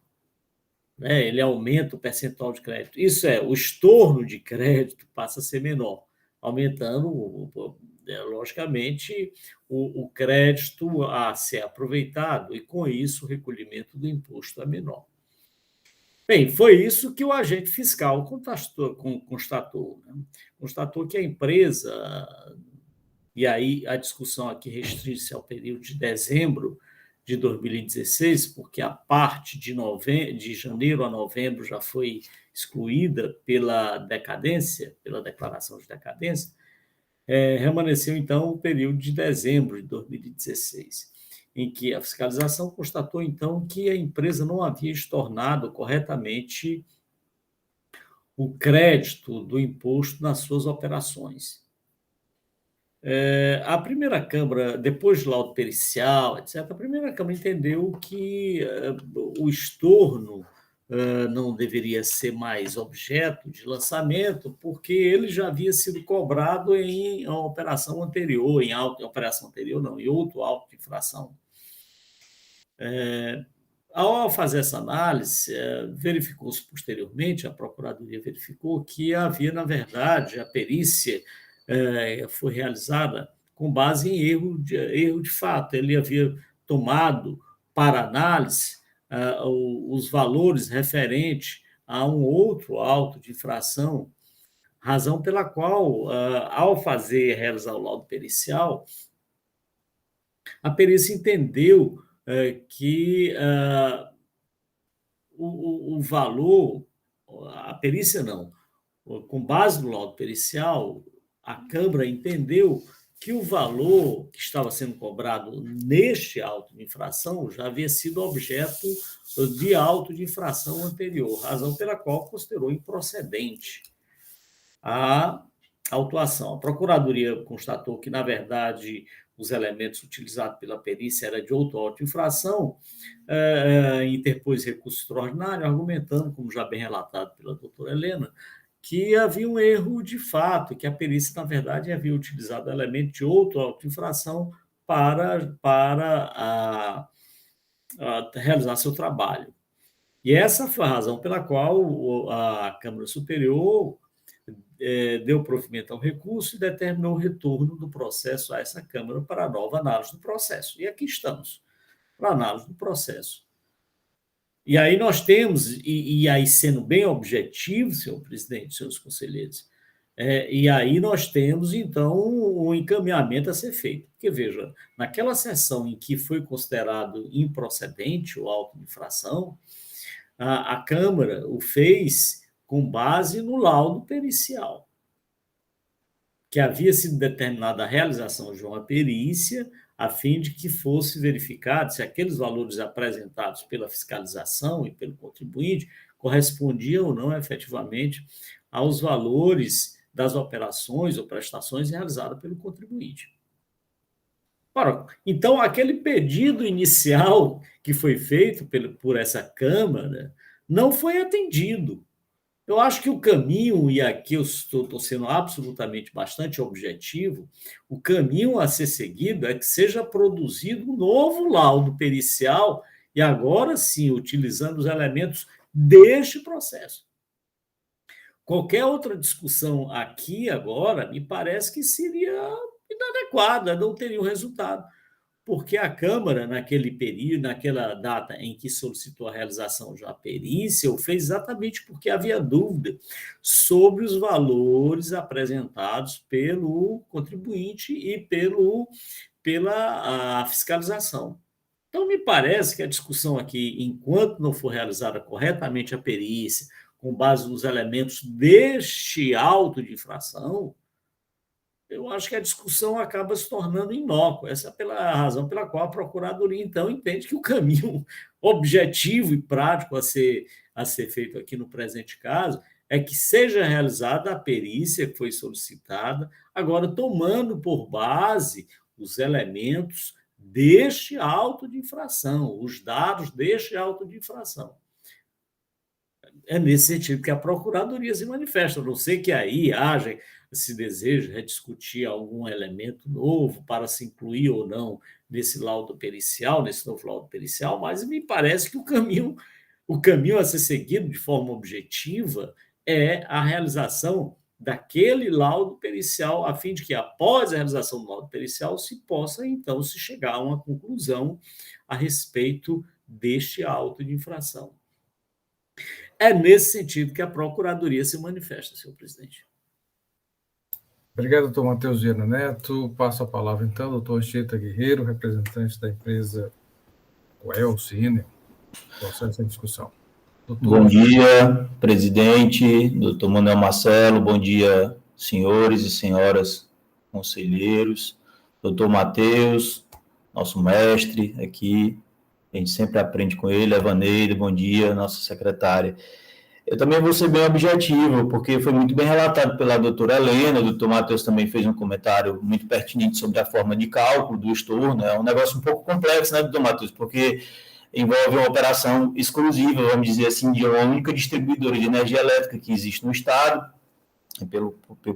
né? Ele aumenta o percentual de crédito. Isso o estorno de crédito passa a ser menor, aumentando, logicamente, o crédito a ser aproveitado e, com isso, o recolhimento do imposto é menor. Bem, foi isso que o agente fiscal constatou. Né? Constatou que a empresa, e aí a discussão aqui restringe-se ao período de dezembro de 2016, porque a parte de janeiro a novembro já foi excluída pela decadência, pela declaração de decadência, remanesceu, então, o período de dezembro de 2016, em que a fiscalização constatou, então, que a empresa não havia estornado corretamente o crédito do imposto nas suas operações. A primeira Câmara, depois do laudo pericial, etc., a primeira Câmara entendeu que o estorno não deveria ser mais objeto de lançamento, porque ele já havia sido cobrado em uma operação anterior, em outro auto de infração. Ao fazer essa análise, verificou-se posteriormente, a Procuradoria verificou que havia, na verdade, a perícia foi realizada com base em erro de fato. Ele havia tomado para análise os valores referentes a um outro auto de infração, razão pela qual, ao realizar o laudo pericial, a perícia entendeu que o valor, a perícia não, com base no laudo pericial, a Câmara entendeu que o valor que estava sendo cobrado neste auto de infração já havia sido objeto de auto de infração anterior, razão pela qual considerou improcedente a autuação. A Procuradoria constatou que, na verdade, os elementos utilizados pela perícia eram de outro auto de infração, interpôs recurso extraordinário, argumentando, como já bem relatado pela doutora Helena, que havia um erro de fato, que a perícia, na verdade, havia utilizado elemento de outro auto de infração para realizar seu trabalho. E essa foi a razão pela qual a Câmara Superior deu provimento ao recurso e determinou o retorno do processo a essa Câmara para a nova análise do processo. E aqui estamos, para a análise do processo. E aí nós temos, e aí sendo bem objetivo, senhor presidente, senhores conselheiros, e aí nós temos, então, um encaminhamento a ser feito. Porque, veja, naquela sessão em que foi considerado improcedente o auto de infração, a Câmara o fez com base no laudo pericial, que havia sido determinada a realização de uma perícia a fim de que fosse verificado se aqueles valores apresentados pela fiscalização e pelo contribuinte correspondiam ou não efetivamente aos valores das operações ou prestações realizadas pelo contribuinte. Ora, então, aquele pedido inicial que foi feito por essa Câmara não foi atendido. Eu acho que o caminho, e aqui eu estou sendo absolutamente bastante objetivo, o caminho a ser seguido é que seja produzido um novo laudo pericial, e agora sim, utilizando os elementos deste processo. Qualquer outra discussão aqui agora me parece que seria inadequada, não teria o resultado, porque a Câmara, naquele período, naquela data em que solicitou a realização da perícia, o fez exatamente porque havia dúvida sobre os valores apresentados pelo contribuinte e pela fiscalização. Então, me parece que a discussão aqui, enquanto não for realizada corretamente a perícia, com base nos elementos deste auto de infração, eu acho que a discussão acaba se tornando inócua. Essa é pela razão pela qual a Procuradoria, então, entende que o caminho objetivo e prático a ser feito aqui no presente caso é que seja realizada a perícia que foi solicitada, agora tomando por base os elementos deste auto de infração, os dados deste auto de infração. É nesse sentido que a Procuradoria se manifesta, a não ser que aí haja esse desejo de rediscutir algum elemento novo para se incluir ou não nesse laudo pericial, nesse novo laudo pericial, mas me parece que o caminho a ser seguido de forma objetiva é a realização daquele laudo pericial, a fim de que, após a realização do laudo pericial, se possa, então, se chegar a uma conclusão a respeito deste auto de infração. É nesse sentido que a Procuradoria se manifesta, senhor presidente. Obrigado, doutor Matheus Viana Neto. Passo a palavra, então, ao doutor Anchieta Guerreiro, representante da empresa Coel Cine. Processo em discussão. Doutor. Bom dia, presidente, doutor Manuel Marcelo, bom dia, senhores e senhoras conselheiros, doutor Matheus, nosso mestre aqui, a gente sempre aprende com ele, Evaneida, bom dia, nossa secretária. Eu também vou ser bem objetivo, porque foi muito bem relatado pela doutora Helena, o doutor Matheus também fez um comentário muito pertinente sobre a forma de cálculo do estorno, é um negócio um pouco complexo, né, doutor Matheus, porque envolve uma operação exclusiva, vamos dizer assim, de uma única distribuidora de energia elétrica que existe no Estado,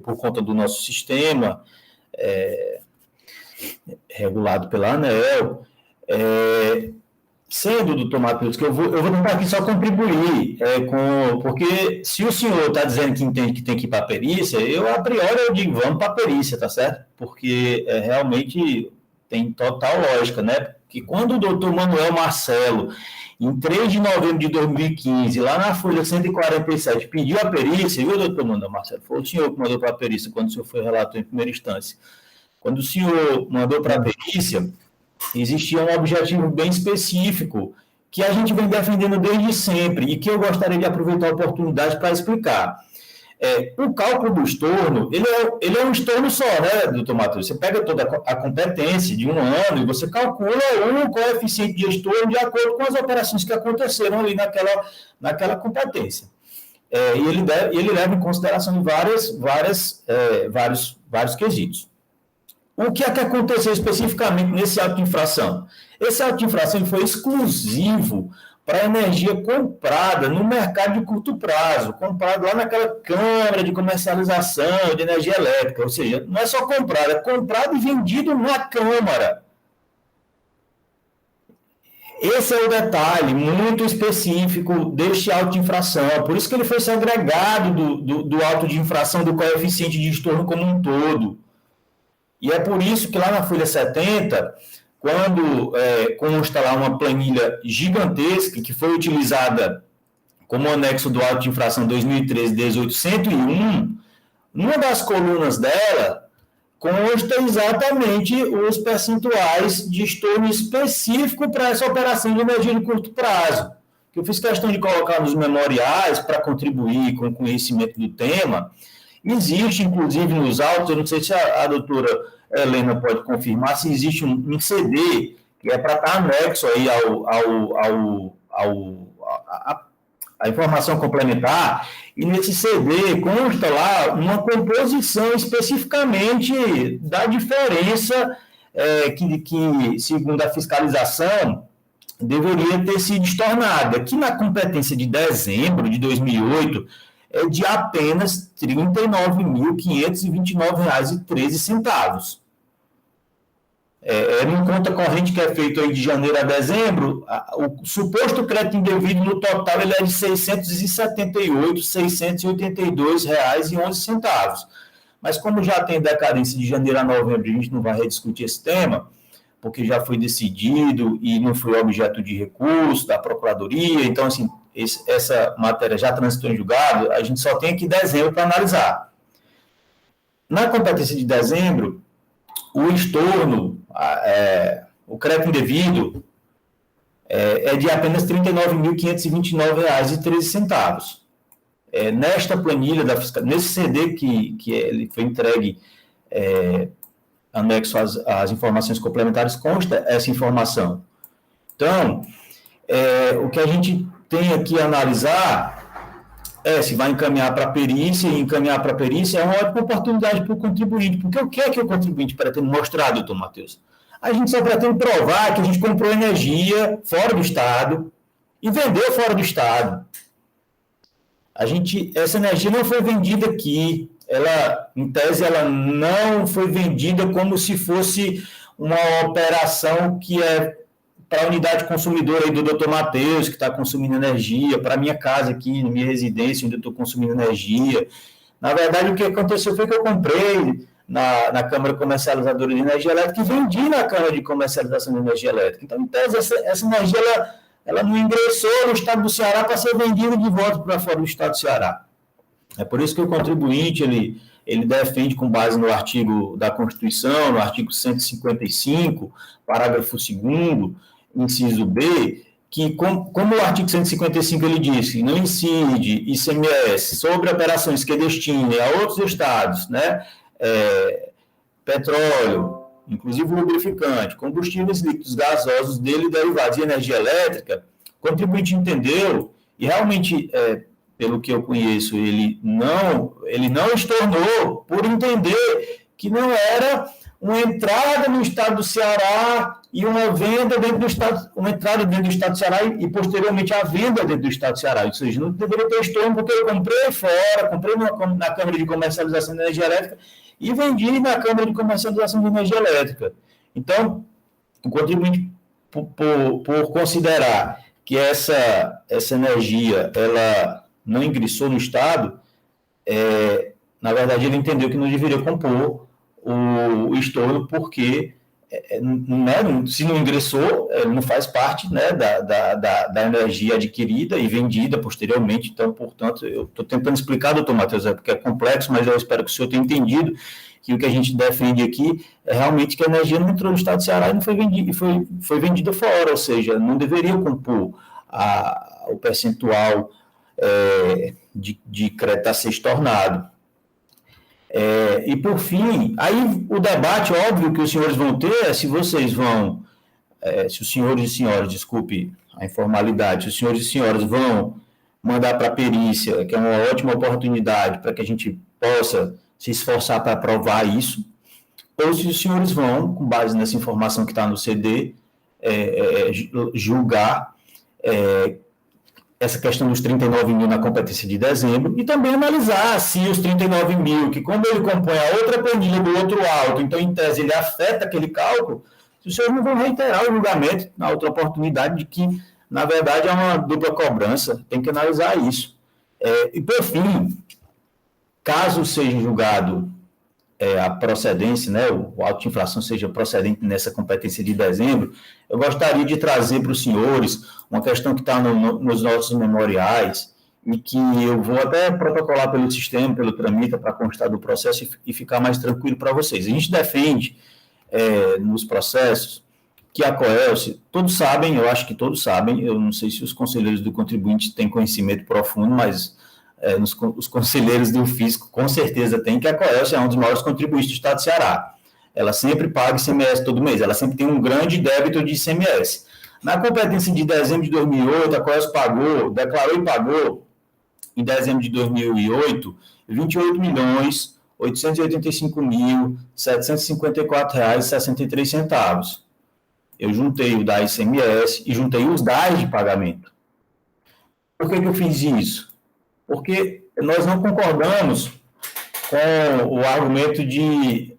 por conta do nosso sistema, regulado pela ANEEL, sendo, doutor Matheus, que eu vou tentar aqui só contribuir, porque se o senhor está dizendo que entende que tem que ir para a perícia, eu, a priori, eu digo, vamos para a perícia, tá certo? Porque realmente tem total lógica, né? Que quando o doutor Manuel Marcelo, em 3 de novembro de 2015, lá na folha 147, pediu a perícia, viu, doutor Manuel Marcelo? Foi o senhor que mandou para a perícia, quando o senhor foi relator em primeira instância. Quando o senhor mandou para a perícia, existia um objetivo bem específico, que a gente vem defendendo desde sempre, e que eu gostaria de aproveitar a oportunidade para explicar. O cálculo do estorno, ele é um estorno só, né, doutor Matheus? Você pega toda a competência de um ano e você calcula o coeficiente de estorno de acordo com as operações que aconteceram ali naquela competência. E ele leva em consideração vários quesitos. O que é que aconteceu especificamente nesse auto de infração? Esse auto de infração foi exclusivo para energia comprada no mercado de curto prazo, comprado lá naquela Câmara de Comercialização de Energia Elétrica, ou seja, não é só comprado, é comprado e vendido na Câmara. Esse é o detalhe muito específico deste auto de infração, por isso que ele foi segregado do auto de infração do coeficiente de estorno como um todo. E é por isso que lá na folha 70, quando consta lá uma planilha gigantesca que foi utilizada como anexo do auto de infração 2013-1801, numa das colunas dela consta exatamente os percentuais de estorno específico para essa operação de energia de curto prazo, que eu fiz questão de colocar nos memoriais para contribuir com o conhecimento do tema. Existe, inclusive, nos autos, eu não sei se a doutora Helena pode confirmar, se existe um CD que é para estar anexo aí a informação complementar, e nesse CD consta lá uma composição especificamente da diferença que, segundo a fiscalização, deveria ter sido estornada, que na competência de dezembro de 2008 é de apenas R$ 39.529,13. No conta corrente que é feito aí de janeiro a dezembro, o suposto crédito indevido no total ele é de R$ 678.682,11. Mas como já tem decadência de janeiro a novembro, a gente não vai rediscutir esse tema, porque já foi decidido e não foi objeto de recurso da Procuradoria. Então, assim, essa matéria já transitou em julgado, a gente só tem aqui dezembro para analisar. Na competência de dezembro, o estorno, o crédito indevido, é de apenas R$ 39.529,13. Nesta planilha, nesse CD que ele foi entregue, anexo às informações complementares, consta essa informação. Então, o que a gente tem aqui a analisar se vai encaminhar para a perícia, e encaminhar para a perícia é uma ótima oportunidade para o contribuinte, porque o que é que o contribuinte pretende mostrar, doutor Matheus? A gente só pretende provar que a gente comprou energia fora do Estado e vendeu fora do Estado. Essa energia não foi vendida aqui, em tese, ela não foi vendida como se fosse uma operação que é para a unidade consumidora aí do doutor Matheus, que está consumindo energia, para a minha casa aqui, na minha residência, onde eu estou consumindo energia. Na verdade, o que aconteceu foi que eu comprei na Câmara Comercializadora de Energia Elétrica e vendi na Câmara de Comercialização de Energia Elétrica. Então, em tese, essa energia ela não ingressou no Estado do Ceará para ser vendida de volta para fora do Estado do Ceará. É por isso que o contribuinte, ele defende, com base no artigo da Constituição, no artigo 155, parágrafo 2º, inciso B, que como o artigo 155 ele diz que não incide ICMS sobre operações que destinem a outros estados, né, petróleo, inclusive lubrificante, combustíveis líquidos gasosos dele e derivados e energia elétrica, o contribuinte entendeu, e realmente, pelo que eu conheço, ele não estornou por entender que não era uma entrada no estado do Ceará e uma venda dentro do estado, uma entrada dentro do estado do Ceará e posteriormente a venda dentro do estado do Ceará. Ou seja, não deveria ter estorno porque eu comprei fora, comprei na Câmara de Comercialização de Energia Elétrica e vendi na Câmara de Comercialização de Energia Elétrica. Então, o contribuinte, por considerar que essa energia ela não ingressou no estado, na verdade ele entendeu que não deveria compor o estorno, porque se não ingressou, não faz parte, né, da energia adquirida e vendida posteriormente. Então, portanto, eu estou tentando explicar, doutor Matheus, porque é complexo, mas eu espero que o senhor tenha entendido que o que a gente defende aqui é realmente que a energia não entrou no estado do Ceará e não foi vendida, foi vendida fora, ou seja, não deveria compor o percentual de crédito a ser estornado. E, por fim, aí o debate, óbvio, que os senhores vão ter é se vocês vão, se os senhores e senhoras, desculpe a informalidade, se os senhores e senhoras vão mandar para a perícia, que é uma ótima oportunidade para que a gente possa se esforçar para aprovar isso, ou se os senhores vão, com base nessa informação que está no CD, julgar essa questão dos 39 mil na competência de dezembro, e também analisar se os 39 mil, que como ele compõe a outra planilha do outro alto, então, em tese, ele afeta aquele cálculo, se os senhores não vão reiterar o julgamento na outra oportunidade de que, na verdade, é uma dupla cobrança, tem que analisar isso. E, por fim, caso seja julgado a procedência, né, o auto de infração seja procedente nessa competência de dezembro, eu gostaria de trazer para os senhores uma questão que está nos nossos memoriais e que eu vou até protocolar pelo sistema, pelo Tramita, para constar do processo e ficar mais tranquilo para vocês. A gente defende nos processos que a COELSE, todos sabem, eu acho que todos sabem, eu não sei se os conselheiros do contribuinte têm conhecimento profundo, mas os conselheiros do fisco com certeza têm, que a COELSE é um dos maiores contribuintes do estado do Ceará. Ela sempre paga ICMS todo mês, ela sempre tem um grande débito de ICMS. Na competência de dezembro de 2008, a COELSE declarou e pagou, em dezembro de 2008, R$ 28.885.754,63. Eu juntei o da ICMS e juntei os DAS de pagamento. Por que eu fiz isso? Porque nós não concordamos com o argumento de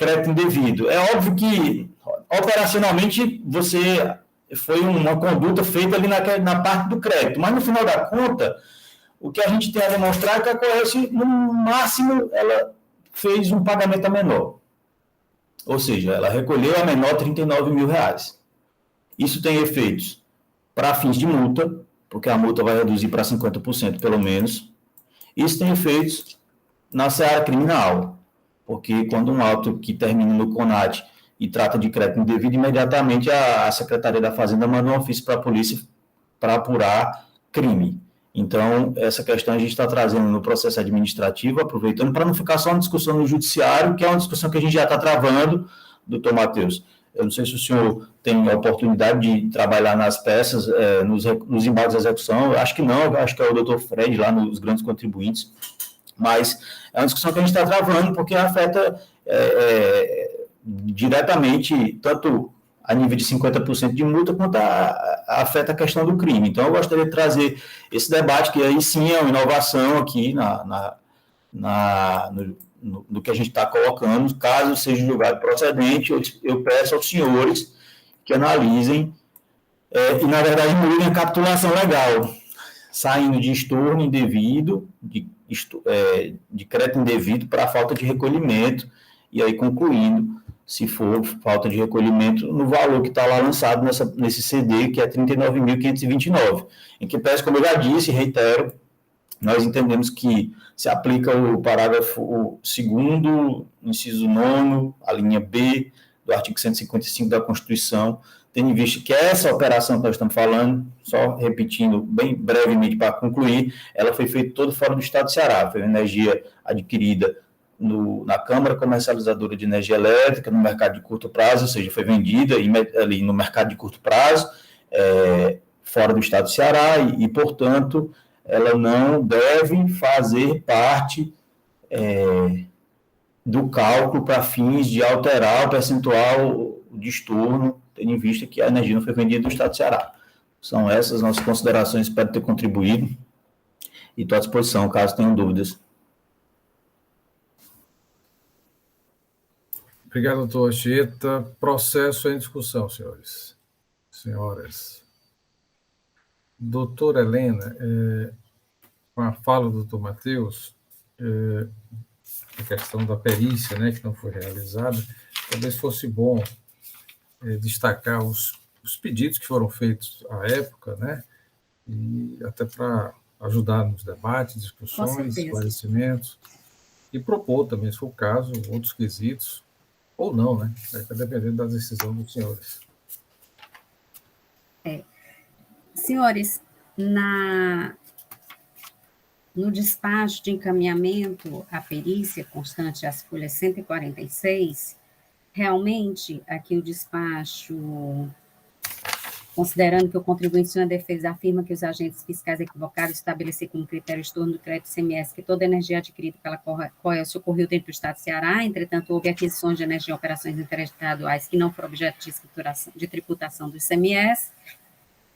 crédito indevido. É óbvio que, operacionalmente, foi uma conduta feita ali na parte do crédito, mas no final da conta, o que a gente tem a demonstrar é que a Coelce, no máximo, ela fez um pagamento a menor. Ou seja, ela recolheu a menor R$39 mil. Isso tem efeitos para fins de multa, porque a multa vai reduzir para 50% pelo menos. Isso tem efeitos na seara criminal, porque quando um auto que termina no CONAT e trata de crédito indevido, imediatamente a Secretaria da Fazenda manda um ofício para a polícia para apurar crime. Então, essa questão a gente está trazendo no processo administrativo, aproveitando para não ficar só uma discussão no judiciário, que é uma discussão que a gente já está travando, doutor Matheus. Eu não sei se o senhor tem a oportunidade de trabalhar nas peças, nos embargos de execução. Eu acho que não, eu acho que é o doutor Fred, lá nos grandes contribuintes. Mas é uma discussão que a gente está travando, porque afeta diretamente, tanto a nível de 50% de multa, quanto afeta a questão do crime. Então, eu gostaria de trazer esse debate, que aí sim é uma inovação aqui no que a gente está colocando. Caso seja julgado procedente, eu peço aos senhores que analisem e, na verdade, mudem a capitulação legal, saindo de estorno indevido, de crédito indevido para falta de recolhimento, e aí concluindo, se for falta de recolhimento, no valor que está lá lançado nesse CD, que é R$ 39.529, em que peço, como eu já disse, reitero, nós entendemos que se aplica o parágrafo 2º, inciso 9º, a linha B do artigo 155 da Constituição, tendo em vista que essa operação que nós estamos falando, só repetindo bem brevemente para concluir, ela foi feita toda fora do estado do Ceará, foi uma energia adquirida na Câmara Comercializadora de Energia Elétrica, no mercado de curto prazo, ou seja, foi vendida ali no mercado de curto prazo, fora do estado do Ceará, e portanto, ela não deve fazer parte do cálculo para fins de alterar o percentual de estorno, tendo em vista que a energia não foi vendida do estado do Ceará. São essas nossas considerações, espero ter contribuído, e estou à disposição, caso tenham dúvidas. Obrigado, doutor Anchieta. Processo em discussão, senhores. Senhoras. Doutora Helena, com a fala do doutor Matheus, a questão da perícia, né, que não foi realizada, talvez fosse bom destacar os pedidos que foram feitos à época, né, e até para ajudar nos debates, discussões, esclarecimentos, e propor também, se for o caso, outros quesitos, ou não, né, dependendo da decisão dos senhores. Senhores, no despacho de encaminhamento à perícia constante às folhas 146, realmente, aqui o despacho, considerando que o contribuinte em sua defesa afirma que os agentes fiscais equivocados estabelecer como critério de estorno do crédito ICMS que toda energia adquirida pela Coelce ocorreu dentro do estado do Ceará, entretanto, houve aquisições de energia em operações interestaduais que não foram objeto de tributação do ICMS,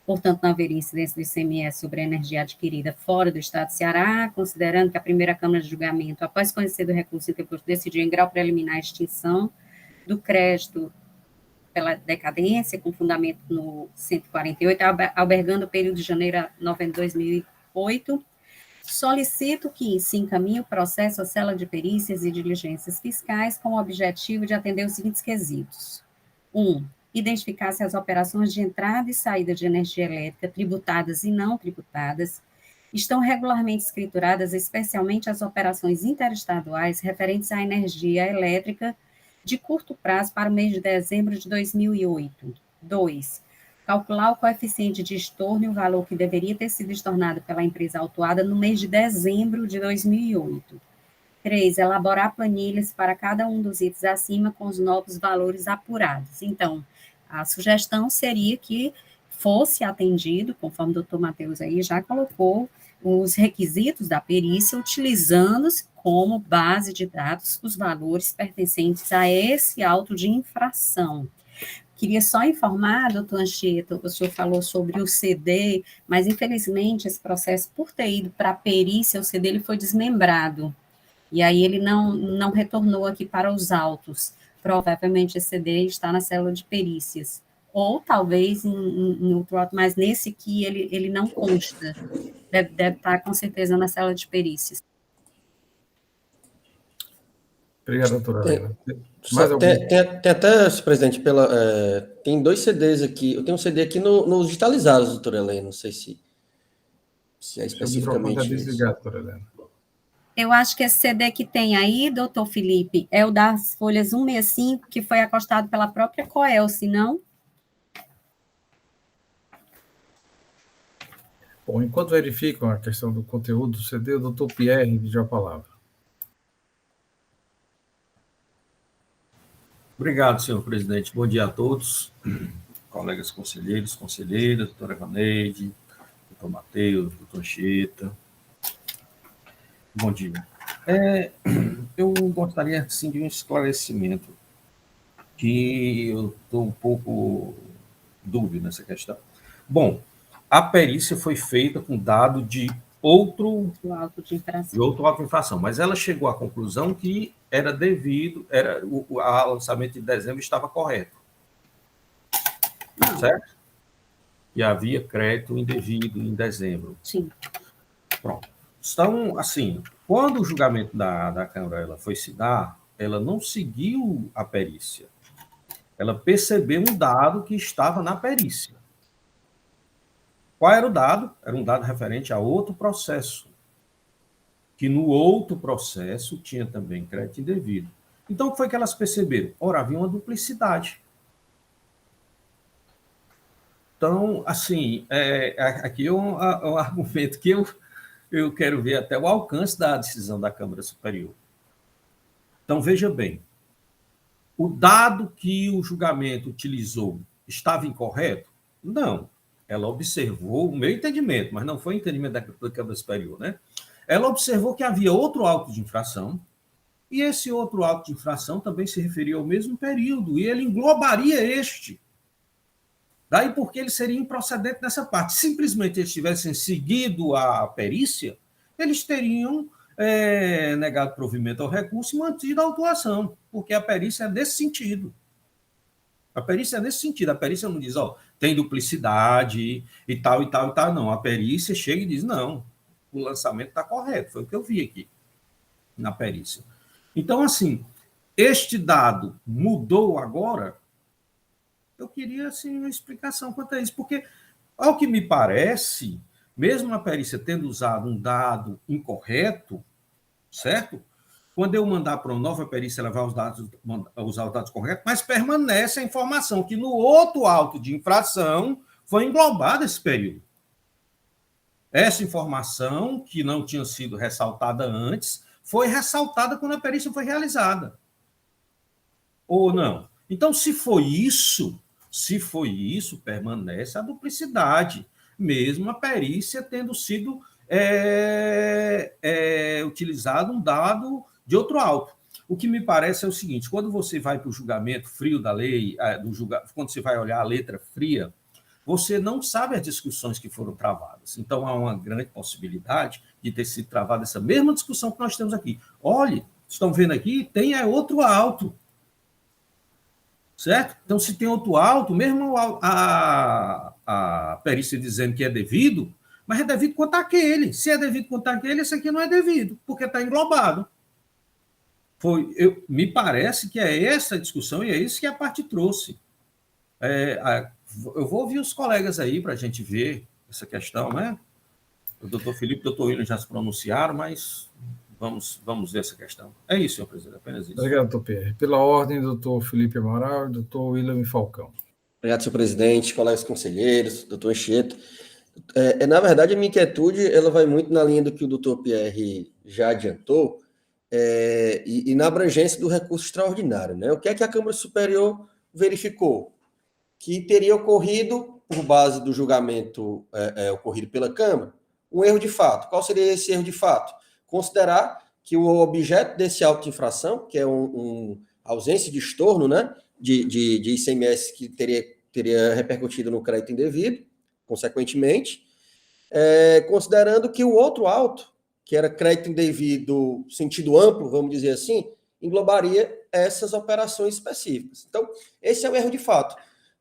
portanto, não haveria incidência do ICMS sobre a energia adquirida fora do estado do Ceará, considerando que a primeira Câmara de Julgamento, após conhecer do recurso interposto, decidiu em grau preliminar a extinção do crédito pela decadência, com fundamento no 148, albergando o período de janeiro a novembro de 2008, solicito que se encaminhe o processo à cela de perícias e diligências fiscais com o objetivo de atender os seguintes quesitos. 1. Identificar se as operações de entrada e saída de energia elétrica, tributadas e não tributadas, estão regularmente escrituradas, especialmente as operações interestaduais referentes à energia elétrica de curto prazo para o mês de dezembro de 2008. 2. Calcular o coeficiente de estorno e o valor que deveria ter sido estornado pela empresa autuada no mês de dezembro de 2008. 3. Elaborar planilhas para cada um dos itens acima com os novos valores apurados. Então, a sugestão seria que fosse atendido, conforme o doutor Matheus aí já colocou, os requisitos da perícia, utilizando-se como base de dados os valores pertencentes a esse auto de infração. Queria só informar, doutor Anchieta, o senhor falou sobre o CD, mas infelizmente esse processo, por ter ido para a perícia, o CD ele foi desmembrado, e aí ele não retornou aqui para os autos. provavelmente esse CD está na célula de perícias, ou talvez em outro auto, mas nesse aqui ele não consta, deve estar com certeza na célula de perícias. Obrigado, doutora Helena. Tem até, presidente, tem 2 CDs aqui. Eu tenho um CD aqui nos digitalizados, doutora Helena. Não sei se é especificamente isso. Desligado, doutora Helena. Eu acho que esse CD que tem aí, doutor Felipe, é o das folhas 165, que foi acostado pela própria Coelce, não? Bom, enquanto verificam a questão do conteúdo do CD, o doutor Pierre pediu a palavra. Obrigado, senhor presidente. Bom dia a todos, colegas conselheiros, conselheiras, doutora Vaneide, doutor Matheus, doutor Anchieta. Bom dia. Eu gostaria, sim, de um esclarecimento, que eu estou um pouco dúvida nessa questão. Bom, a perícia foi feita com dado de outro auto de infração, mas ela chegou à conclusão que era devido, o lançamento de dezembro estava correto. Certo? E havia crédito indevido em dezembro. Sim. Pronto. Então, assim, quando o julgamento da Câmara ela foi se dar, ela não seguiu a perícia. Ela percebeu um dado que estava na perícia. Qual era o dado? Era um dado referente a outro processo, que no outro processo tinha também crédito indevido. Então, o que foi que elas perceberam? Ora, havia uma duplicidade. Então, assim, aqui é um argumento que eu quero ver até o alcance da decisão da Câmara Superior. Então, veja bem, o dado que o julgamento utilizou estava incorreto? Não. Ela observou, o meu entendimento, mas não foi o entendimento da Câmara Superior, né? Ela observou que havia outro auto de infração, e esse outro auto de infração também se referia ao mesmo período, e ele englobaria este. Daí porque ele seria improcedente nessa parte. Simplesmente eles tivessem seguido a perícia, eles teriam negado provimento ao recurso e mantido a autuação, porque a perícia é nesse sentido. A perícia é nesse sentido. A perícia não diz, tem duplicidade e tal, e tal, e tal. Não, a perícia chega e diz, não, o lançamento está correto. Foi o que eu vi aqui na perícia. Então, assim, este dado mudou agora? Eu queria, assim, uma explicação quanto a isso, porque, ao que me parece, mesmo a perícia tendo usado um dado incorreto, certo? Quando eu mandar para uma nova perícia, ela vai usar os dados corretos, mas permanece a informação que no outro auto de infração foi englobado esse período. Essa informação, que não tinha sido ressaltada antes, foi ressaltada quando a perícia foi realizada. Ou não? Então, se foi isso, permanece a duplicidade, mesmo a perícia tendo sido utilizado um dado de outro auto. O que me parece é o seguinte, quando você vai para o julgamento frio da lei, quando você vai olhar a letra fria, você não sabe as discussões que foram travadas. Então, há uma grande possibilidade de ter sido travada essa mesma discussão que nós temos aqui. Olhe, estão vendo aqui, tem outro auto. Certo? Então, se tem outro auto, mesmo a perícia dizendo que é devido, mas é devido quanto àquele. Se é devido quanto àquele, esse aqui não é devido, porque está englobado. Me parece que é essa a discussão e é isso que a parte trouxe. Eu vou ouvir os colegas aí para a gente ver essa questão, né? O doutor Felipe e o doutor William já se pronunciaram, mas vamos ver essa questão. É isso, senhor presidente, apenas isso. Obrigado, doutor Pierre. Pela ordem, doutor Felipe Amaral e doutor William Falcão. Obrigado, senhor presidente, colegas conselheiros, doutor Anchieta. Na verdade, a minha inquietude ela vai muito na linha do que o doutor Pierre já adiantou, e na abrangência do recurso extraordinário, né? O que é que a Câmara Superior verificou? Que teria ocorrido, por base do julgamento ocorrido pela Câmara, um erro de fato. Qual seria esse erro de fato? Considerar que o objeto desse auto de infração, que é ausência de estorno, né, de ICMS que teria repercutido no crédito indevido, consequentemente, considerando que o outro auto, que era crédito indevido sentido amplo, vamos dizer assim, englobaria essas operações específicas. Então, esse é o erro de fato.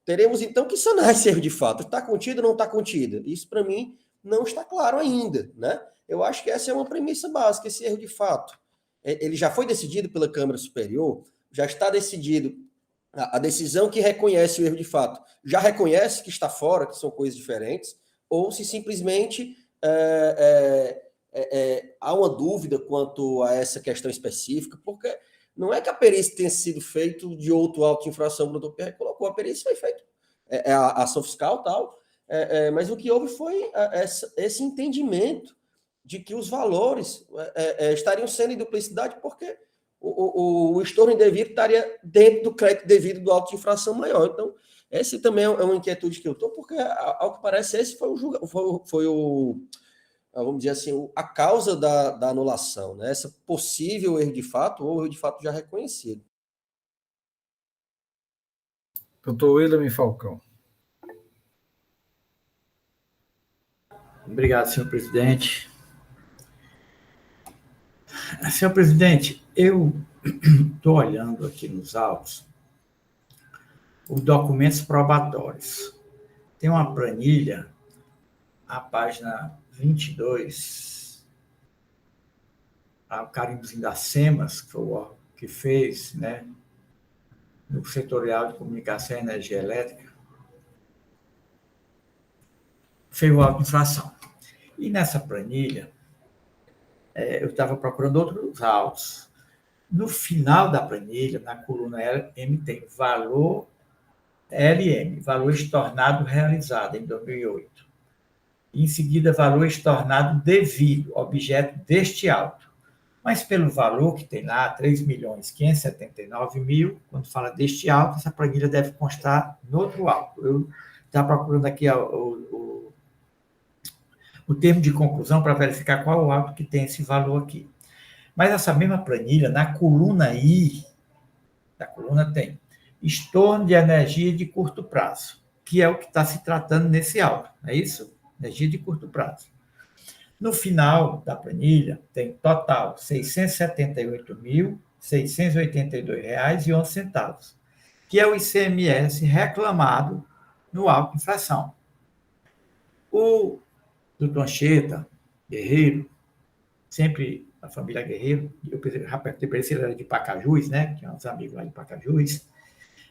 Teremos, então, que sanar esse erro de fato. Está contido ou não está contido? Isso, para mim, não está claro ainda, né? Eu acho que essa é uma premissa básica, esse erro de fato. Ele já foi decidido pela Câmara Superior, já está decidido. A decisão que reconhece o erro de fato já reconhece que está fora, que são coisas diferentes, ou se simplesmente há uma dúvida quanto a essa questão específica, porque não é que a perícia tenha sido feita de outro auto de infração que o doutor Pierre colocou, a perícia foi feita, a ação fiscal e tal, mas o que houve foi esse entendimento de que os valores estariam sendo em duplicidade, porque o estorno indevido estaria dentro do crédito devido do auto de infração maior. Então, esse também é uma inquietude que eu estou, porque, ao que parece, esse foi vamos dizer assim, a causa da anulação, né? Essa possível erro de fato, ou erro de fato já reconhecido. Doutor William Falcão. Obrigado, senhor presidente. Senhor presidente, eu estou olhando aqui nos autos os documentos probatórios. Tem uma planilha, a página 22, o carimbozinho das SEMAS, que foi o órgão que fez, né, no setorial de comunicação e energia elétrica, fez o auto de infração. E nessa planilha, eu estava procurando outros autos. No final da planilha, na coluna M, tem valor LM, valor estornado realizado em 2008. E, em seguida, valor estornado devido, objeto deste auto. Mas pelo valor que tem lá, 3.579.000, quando fala deste auto, essa planilha deve constar no outro auto. Eu estava procurando aqui o termo de conclusão para verificar qual é o auto que tem esse valor aqui. Mas essa mesma planilha, na coluna I, da coluna tem estorno de energia de curto prazo, que é o que está se tratando nesse auto, não é isso? Energia de curto prazo. No final da planilha, tem total R$ 678.682,11, que é o ICMS reclamado no auto de infração. O doutor Anchieta Guerreiro, sempre a família Guerreiro, eu perguntei para ele se ele era de Pacajus, né? Tinha uns amigos lá de Pacajus,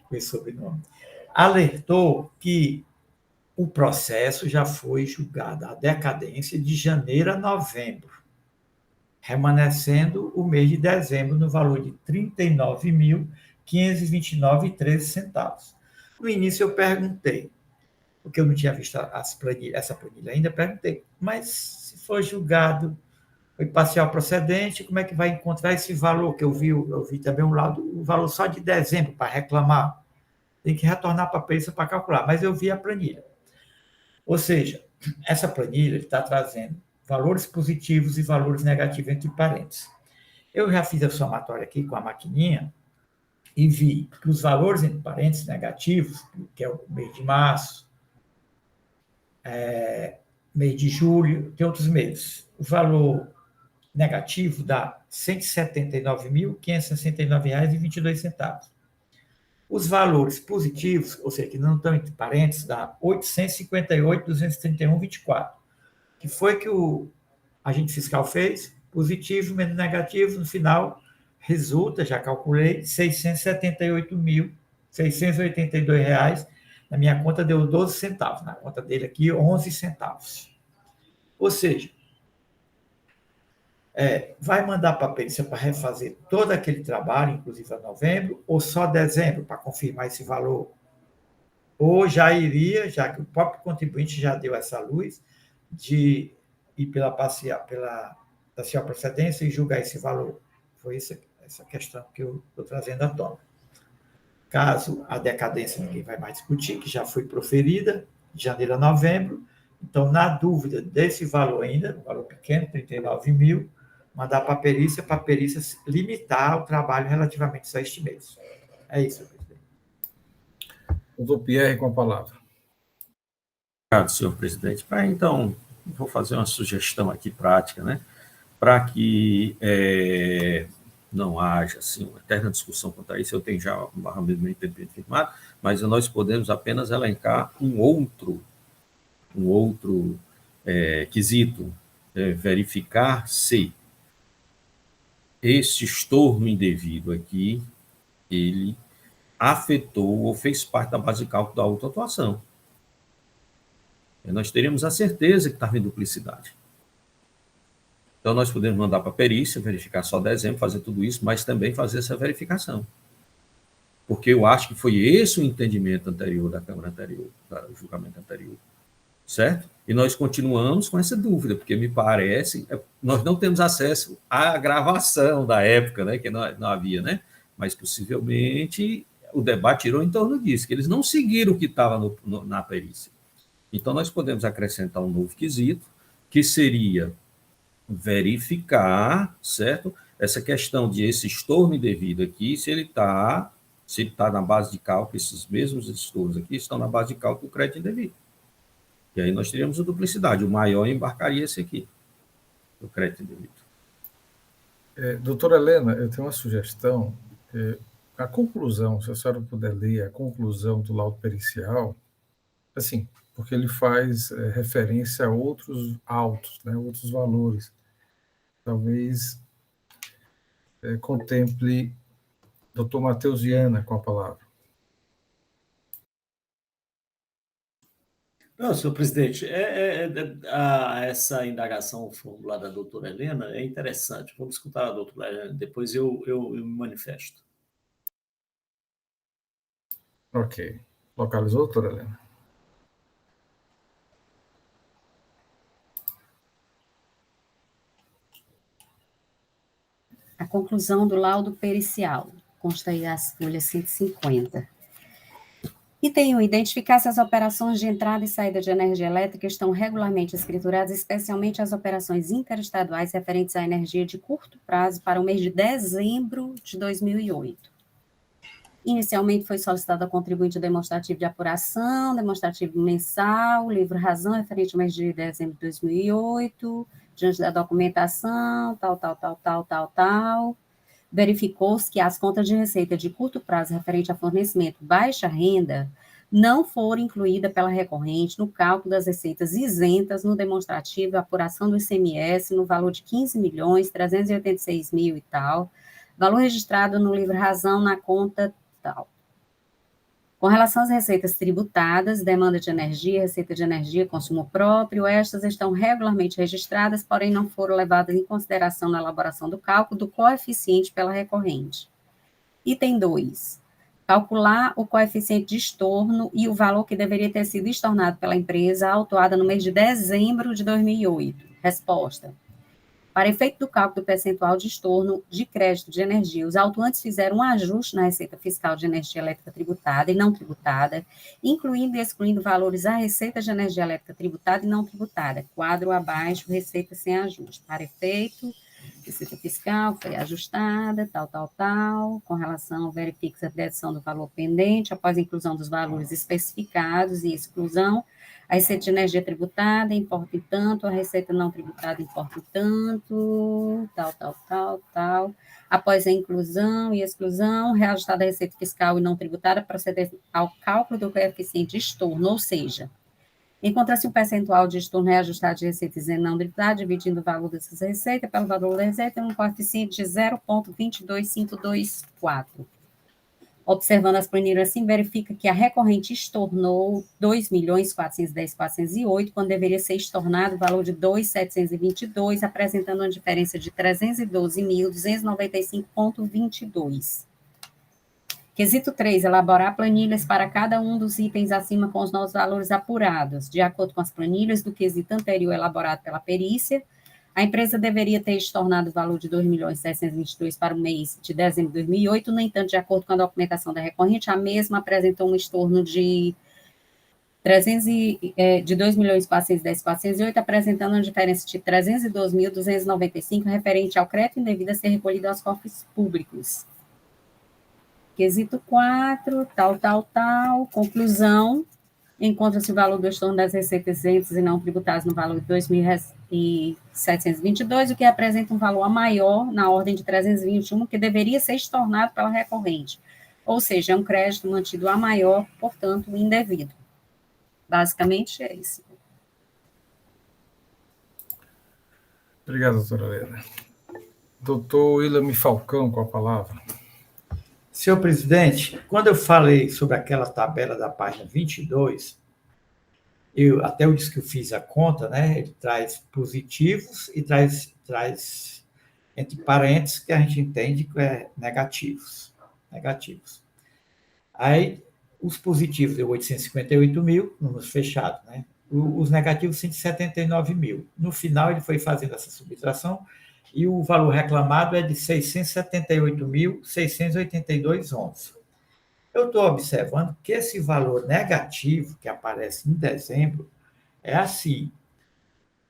com esse sobrenome, alertou que o processo já foi julgado, a decadência de janeiro a novembro, remanescendo o mês de dezembro no valor de R$ 39.529,13. No início eu perguntei, porque eu não tinha visto essa planilha ainda, perguntei, mas se for julgado, foi parcial procedente, como é que vai encontrar esse valor? Que eu vi também o valor só de dezembro para reclamar. Tem que retornar para a perícia para calcular, mas eu vi a planilha. Ou seja, essa planilha está trazendo valores positivos e valores negativos entre parênteses. Eu já fiz a somatória aqui com a maquininha e vi que os valores entre parênteses negativos, que é o mês de março, mês de julho, tem outros meses. O valor negativo dá R$ 179.569,22. Os valores positivos, ou seja, que não estão entre parênteses, dá R$ 858.231,24. Que foi que o agente fiscal fez? Positivo menos negativo, no final, resulta, já calculei, R$ 678.682. Na minha conta deu 12 centavos, na conta dele aqui, 11 centavos. Ou seja, vai mandar para a perícia para refazer todo aquele trabalho, inclusive a novembro, ou só dezembro, para confirmar esse valor? Ou já iria, já que o próprio contribuinte já deu essa luz, de ir pela parcial procedência e julgar esse valor? Foi essa questão que eu estou trazendo à tona. Caso a decadência ninguém vai mais discutir, que já foi proferida, de janeiro a novembro, então, na dúvida desse valor ainda, valor pequeno, 39.000, mandar para a perícia limitar o trabalho relativamente a este mês. É isso, presidente. Doutor Pierre, com a palavra. Obrigado, senhor presidente. Então, vou fazer uma sugestão aqui prática, né? Para que não haja assim, uma eterna discussão quanto a isso, eu tenho já um entendimento firmado, mas nós podemos apenas elencar um outro quesito, verificar se este estorno indevido aqui, ele afetou ou fez parte da base de cálculo da autoatuação. Nós teríamos a certeza que estava em duplicidade. Então, nós podemos mandar para a perícia, verificar só dezembro, fazer tudo isso, mas também fazer essa verificação. Porque eu acho que foi esse o entendimento anterior da Câmara anterior, do julgamento anterior. Certo? E nós continuamos com essa dúvida, porque me parece, nós não temos acesso à gravação da época, né, que não havia, né? Mas possivelmente o debate girou em torno disso, que eles não seguiram o que estava na perícia. Então, nós podemos acrescentar um novo quesito, que seria verificar, certo? Essa questão de esse estorno indevido aqui, se ele está na base de cálculo, esses mesmos estornos aqui estão na base de cálculo do crédito indevido. E aí nós teríamos a duplicidade, o maior embarcaria esse aqui, o crédito indevido. Doutora Helena, eu tenho uma sugestão. A conclusão, se a senhora puder ler a conclusão do laudo pericial, assim, porque ele faz referência a outros autos, né, outros valores. Talvez contemple doutor Matheus Viana com a palavra. Não, senhor presidente, essa indagação formulada da doutora Helena é interessante. Vamos escutar a doutora Helena, depois eu me manifesto. Ok. Localizou, doutora Helena? A conclusão do laudo pericial, consta aí as folhas 150. E tenho identificar se as operações de entrada e saída de energia elétrica estão regularmente escrituradas, especialmente as operações interestaduais referentes à energia de curto prazo para o mês de dezembro de 2008. Inicialmente foi solicitado ao contribuinte o demonstrativo de apuração, demonstrativo mensal, livro razão referente ao mês de dezembro de 2008, diante da documentação, tal. Verificou-se que as contas de receita de curto prazo referente a fornecimento baixa renda não foram incluídas pela recorrente no cálculo das receitas isentas no demonstrativo de apuração do ICMS no valor de 15.386.000 e tal, valor registrado no livro razão na conta tal. Com relação às receitas tributadas, demanda de energia, receita de energia, consumo próprio, estas estão regularmente registradas, porém não foram levadas em consideração na elaboração do cálculo do coeficiente pela recorrente. Item 2. Calcular o coeficiente de estorno e o valor que deveria ter sido estornado pela empresa autuada no mês de dezembro de 2008. Resposta. Para efeito do cálculo do percentual de estorno de crédito de energia, os autuantes fizeram um ajuste na receita fiscal de energia elétrica tributada e não tributada, incluindo e excluindo valores da receita de energia elétrica tributada e não tributada. Quadro abaixo, receita sem ajuste. Para efeito, receita fiscal foi ajustada, tal. Com relação ao verifica-se a dedução do valor pendente, após a inclusão dos valores especificados e exclusão, a receita de energia tributada importa em tanto, a receita não tributada importa em tanto, tal. Após a inclusão e exclusão, reajustada a receita fiscal e não tributada, proceder ao cálculo do coeficiente de estorno, ou seja, encontra-se um percentual de estorno reajustado de receita isenta não tributada, dividindo o valor dessas receitas pelo valor da receita, um coeficiente de 0,25224. Observando as planilhas assim, verifica que a recorrente estornou 2.410.408, quando deveria ser estornado o valor de 2.722, apresentando uma diferença de 312.295,22. Quesito 3, elaborar planilhas para cada um dos itens acima com os novos valores apurados. De acordo com as planilhas do quesito anterior elaborado pela perícia, a empresa deveria ter estornado o valor de 2.722 para o mês de dezembro de 2008, no entanto, de acordo com a documentação da recorrente, a mesma apresentou um estorno de 2.410.408, apresentando uma diferença de 312.295 referente ao crédito indevido a ser recolhido aos cofres públicos. Quesito 4, tal. Conclusão. Encontra-se o valor do estorno das receitas isentas e não tributadas no valor de R$ 722, o que representa um valor maior, na ordem de 321, que deveria ser estornado pela recorrente. Ou seja, é um crédito mantido a maior, portanto, indevido. Basicamente é isso. Obrigado, doutora Helena. Doutor William Falcão, com a palavra. Senhor presidente, quando eu falei sobre aquela tabela da página 22, eu disse que eu fiz a conta, né? Ele traz positivos e traz entre parênteses, que a gente entende que é negativos. Aí, os positivos deu 858 mil, números fechados, né? Os negativos, 179 mil. No final, ele foi fazendo essa subtração e o valor reclamado é de 678.682,11. Eu estou observando que esse valor negativo que aparece em dezembro é assim,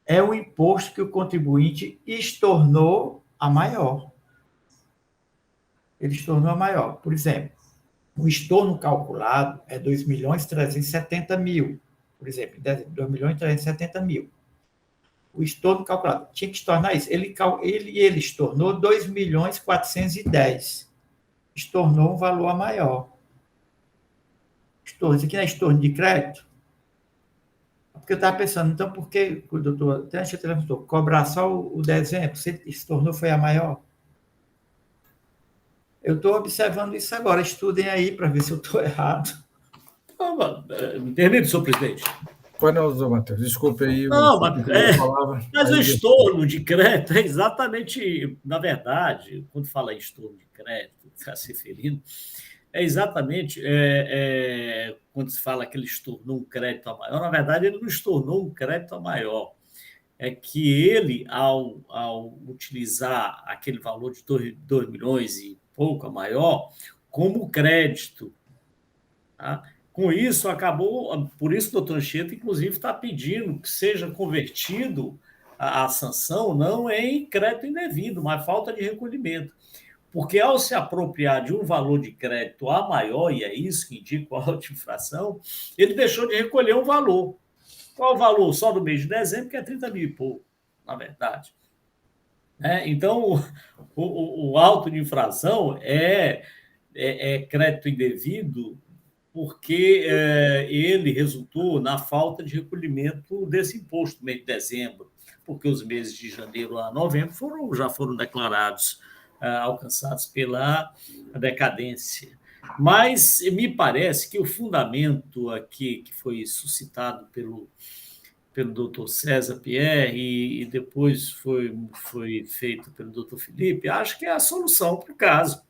é o imposto que o contribuinte estornou a maior. Ele estornou a maior. Por exemplo, o estorno calculado é 2.370.000. Por exemplo, 2.370.000. O estorno calculado. Tinha que estornar isso. Ele estornou 2.410.000. Estornou um valor maior. Estorno. Isso aqui não é estorno de crédito? Porque eu estava pensando, então, por que o doutor cobrar só o dezembro? Se estornou, foi a maior? Eu estou observando isso agora. Estudem aí para ver se eu estou errado. Termine, senhor presidente. Pois não, doutor Matheus, desculpe aí. Não, mas o estorno de crédito é exatamente, na verdade, quando fala em estorno de crédito, está se referindo, é exatamente quando se fala que ele estornou um crédito a maior, na verdade, ele não estornou um crédito a maior. É que ele, ao utilizar aquele valor de 2 milhões e pouco a maior, como crédito, tá? Com isso, acabou, por isso o doutor Anchieta, inclusive, está pedindo que seja convertido a sanção não em crédito indevido, mas falta de recolhimento. Porque ao se apropriar de um valor de crédito a maior, e é isso que indica a auto-infração, ele deixou de recolher um valor. Qual o valor? Só do mês de dezembro, que é 30 mil e pouco, na verdade. Então, o auto de infração é crédito indevido porque ele resultou na falta de recolhimento desse imposto no mês de dezembro, porque os meses de janeiro a novembro já foram declarados, alcançados pela decadência. Mas me parece que o fundamento aqui que foi suscitado pelo doutor César Pierre e depois foi feito pelo doutor Felipe, acho que é a solução para o caso.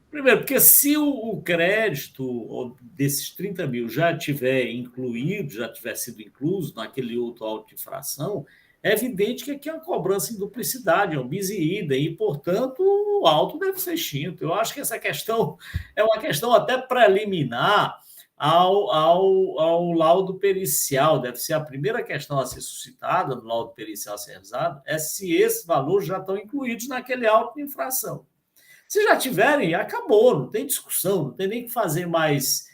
Primeiro, porque se o crédito desses 30 mil já tiver incluído, já tiver sido incluso naquele outro auto de infração, é evidente que aqui é uma cobrança em duplicidade, é um bis e ida, e, portanto, o auto deve ser extinto. Eu acho que essa questão é uma questão até preliminar ao laudo pericial. Deve ser a primeira questão a ser suscitada no laudo pericial a ser realizado, é se esses valores já estão incluídos naquele auto de infração. Se já tiverem, acabou, não tem discussão, não tem nem que fazer mais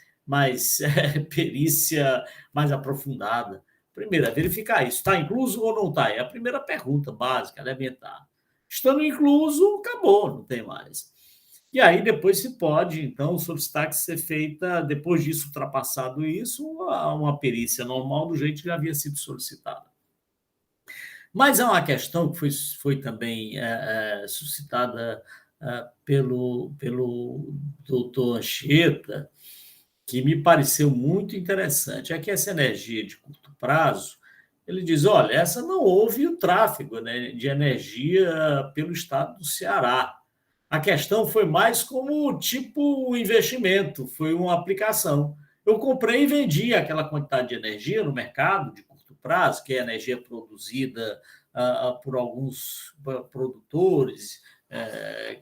perícia mais aprofundada. Primeiro, é verificar isso. Está incluso ou não está? É a primeira pergunta básica, elementar. Estando incluso, acabou, não tem mais. E aí, depois se pode, então, solicitar que seja feita, depois disso, ultrapassado isso, uma perícia normal do jeito que já havia sido solicitada. Mas é uma questão que foi também suscitada pelo doutor Anchieta, que me pareceu muito interessante. É que essa energia de curto prazo, ele diz, olha, essa não houve o tráfego, né, de energia pelo estado do Ceará. A questão foi mais como tipo investimento, foi uma aplicação. Eu comprei e vendi aquela quantidade de energia no mercado de curto prazo, que é energia produzida por alguns produtores,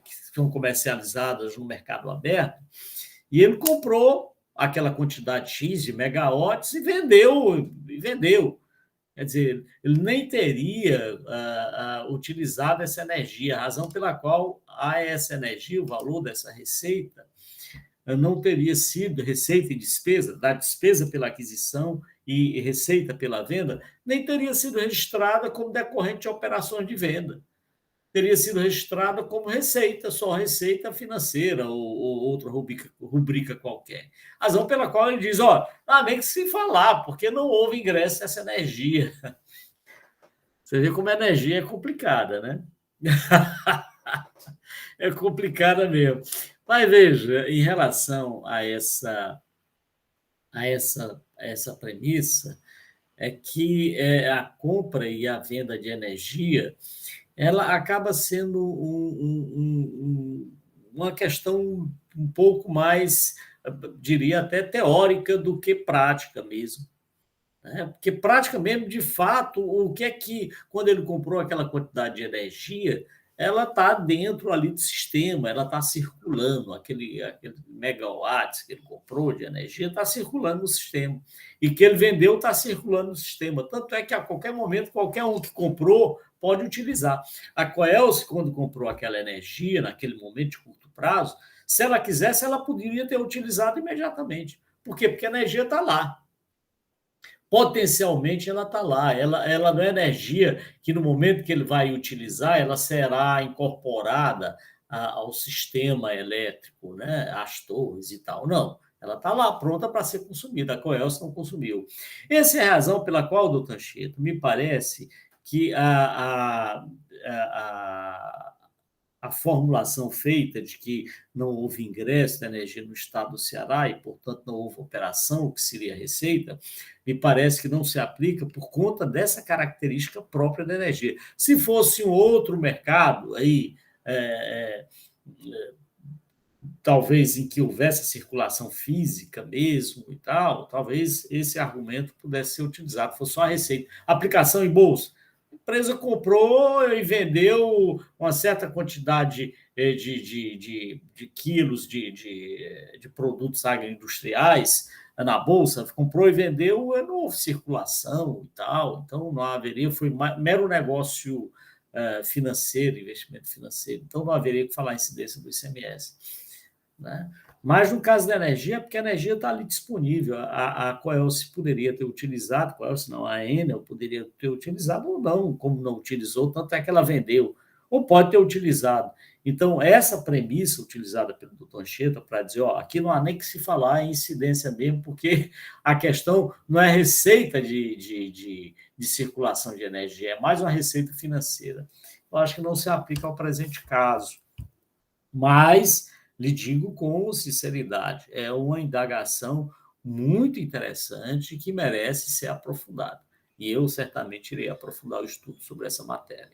que são comercializadas no mercado aberto, e ele comprou aquela quantidade X de megawatts e vendeu. Quer dizer, ele nem teria utilizado essa energia, a razão pela qual há essa energia, o valor dessa receita, não teria sido receita e despesa, da despesa pela aquisição e receita pela venda, nem teria sido registrada como decorrente de operações de venda. Teria sido registrada como receita, só receita financeira ou outra rubrica qualquer. Razão pela qual ele diz, nem que se falar, porque não houve ingresso dessa energia. Você vê como a energia é complicada, né? É complicada mesmo. Mas veja, em relação a essa premissa, é que a compra e a venda de energia ela acaba sendo uma questão um pouco mais, diria até teórica do que prática mesmo. Porque prática mesmo, de fato, o que é que, quando ele comprou aquela quantidade de energia, ela está dentro ali do sistema, ela está circulando, aquele megawatts que ele comprou de energia está circulando no sistema. E que ele vendeu está circulando no sistema. Tanto é que a qualquer momento, qualquer um que comprou pode utilizar. A Coelce, quando comprou aquela energia, naquele momento de curto prazo, se ela quisesse, ela poderia ter utilizado imediatamente. Por quê? Porque a energia está lá. Potencialmente ela está lá, ela não é energia que no momento que ele vai utilizar, ela será incorporada ao sistema elétrico, né? Às torres e tal. Não, ela está lá pronta para ser consumida, a Coelce não consumiu. Essa é a razão pela qual, doutor Anchieta, me parece que a formulação feita de que não houve ingresso da energia no estado do Ceará e, portanto, não houve operação, o que seria receita, me parece que não se aplica por conta dessa característica própria da energia. Se fosse um outro mercado, aí, talvez em que houvesse circulação física mesmo e tal, talvez esse argumento pudesse ser utilizado, fosse só a receita. Aplicação em bolsa. A empresa comprou e vendeu uma certa quantidade de quilos de produtos agroindustriais na bolsa, comprou e vendeu, não houve circulação e tal, então não haveria, foi mero negócio financeiro, investimento financeiro, então não haveria que falar incidência do ICMS. Né? Mas no caso da energia, é porque a energia está ali disponível. A Coelce poderia ter utilizado, Coelce não, a Enel poderia ter utilizado ou não, como não utilizou, tanto é que ela vendeu, ou pode ter utilizado. Então, essa premissa utilizada pelo doutor Anchieta para dizer, aqui não há nem que se falar em incidência mesmo, porque a questão não é receita de circulação de energia, é mais uma receita financeira. Eu acho que não se aplica ao presente caso. Mas lhe digo com sinceridade, é uma indagação muito interessante que merece ser aprofundada. E eu certamente irei aprofundar o estudo sobre essa matéria.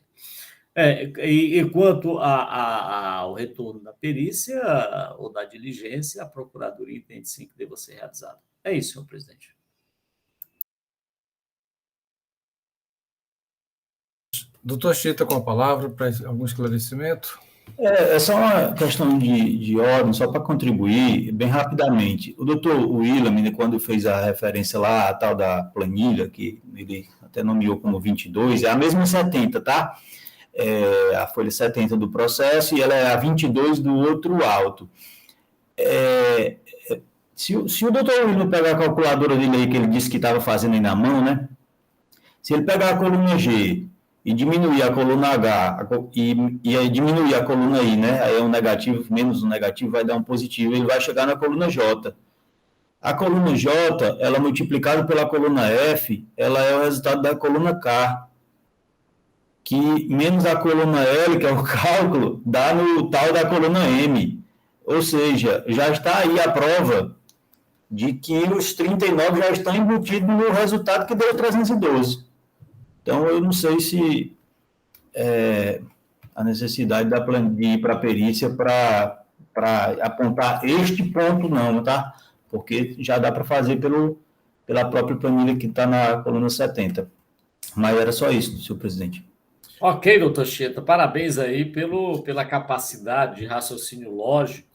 E quanto ao retorno da perícia ou da diligência, a Procuradoria entende sim que deva ser realizada. É isso, senhor presidente. Doutor Anchieta, com a palavra para algum esclarecimento. É só uma questão de ordem, só para contribuir bem rapidamente. O doutor William, quando fez a referência lá, a tal da planilha, que ele até nomeou como 22, é a mesma 70, tá? A folha 70 do processo e ela é a 22 do outro auto. Se o doutor William pegar a calculadora dele aí, que ele disse que estava fazendo aí na mão, né? Se ele pegar a coluna G e diminuir a coluna H e aí diminuir a coluna I, né? Aí é um negativo, menos um negativo vai dar um positivo, ele vai chegar na coluna J. A coluna J, ela multiplicada pela coluna F, ela é o resultado da coluna K, que menos a coluna L, que é o cálculo, dá no tal da coluna M. Ou seja, já está aí a prova de que os 39 já estão embutidos no resultado que deu 312. Então, eu não sei se a necessidade de ir para a perícia para apontar este ponto não, tá? Porque já dá para fazer pela própria planilha que está na coluna 70. Mas era só isso, senhor presidente. Ok, doutor Anchieta, parabéns aí pela capacidade de raciocínio lógico,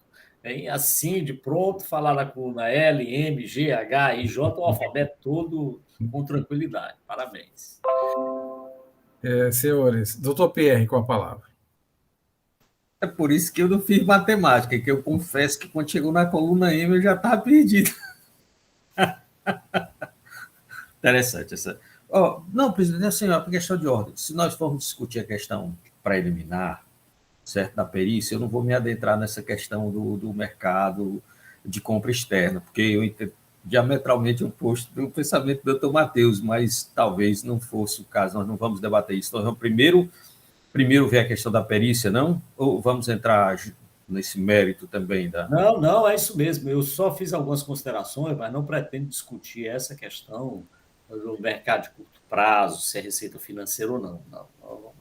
hein? Assim, de pronto, falar na coluna L, M, G, H, I, J, o alfabeto todo com tranquilidade. Parabéns. Senhores, doutor Pierre, com a palavra. É por isso que eu não fiz matemática, que eu confesso que quando chegou na coluna M eu já estava perdido. Interessante essa. Não, presidente, assim, a questão de ordem. Se nós formos discutir a questão preliminar, certo, da perícia, eu não vou me adentrar nessa questão do mercado de compra externa, porque eu entendo diametralmente oposto do pensamento do Dr. Matheus, mas talvez não fosse o caso, nós não vamos debater isso. Nós vamos primeiro ver a questão da perícia, não? Ou vamos entrar nesse mérito também da... Não, é isso mesmo. Eu só fiz algumas considerações, mas não pretendo discutir essa questão do mercado de curto prazo, se é receita financeira ou não.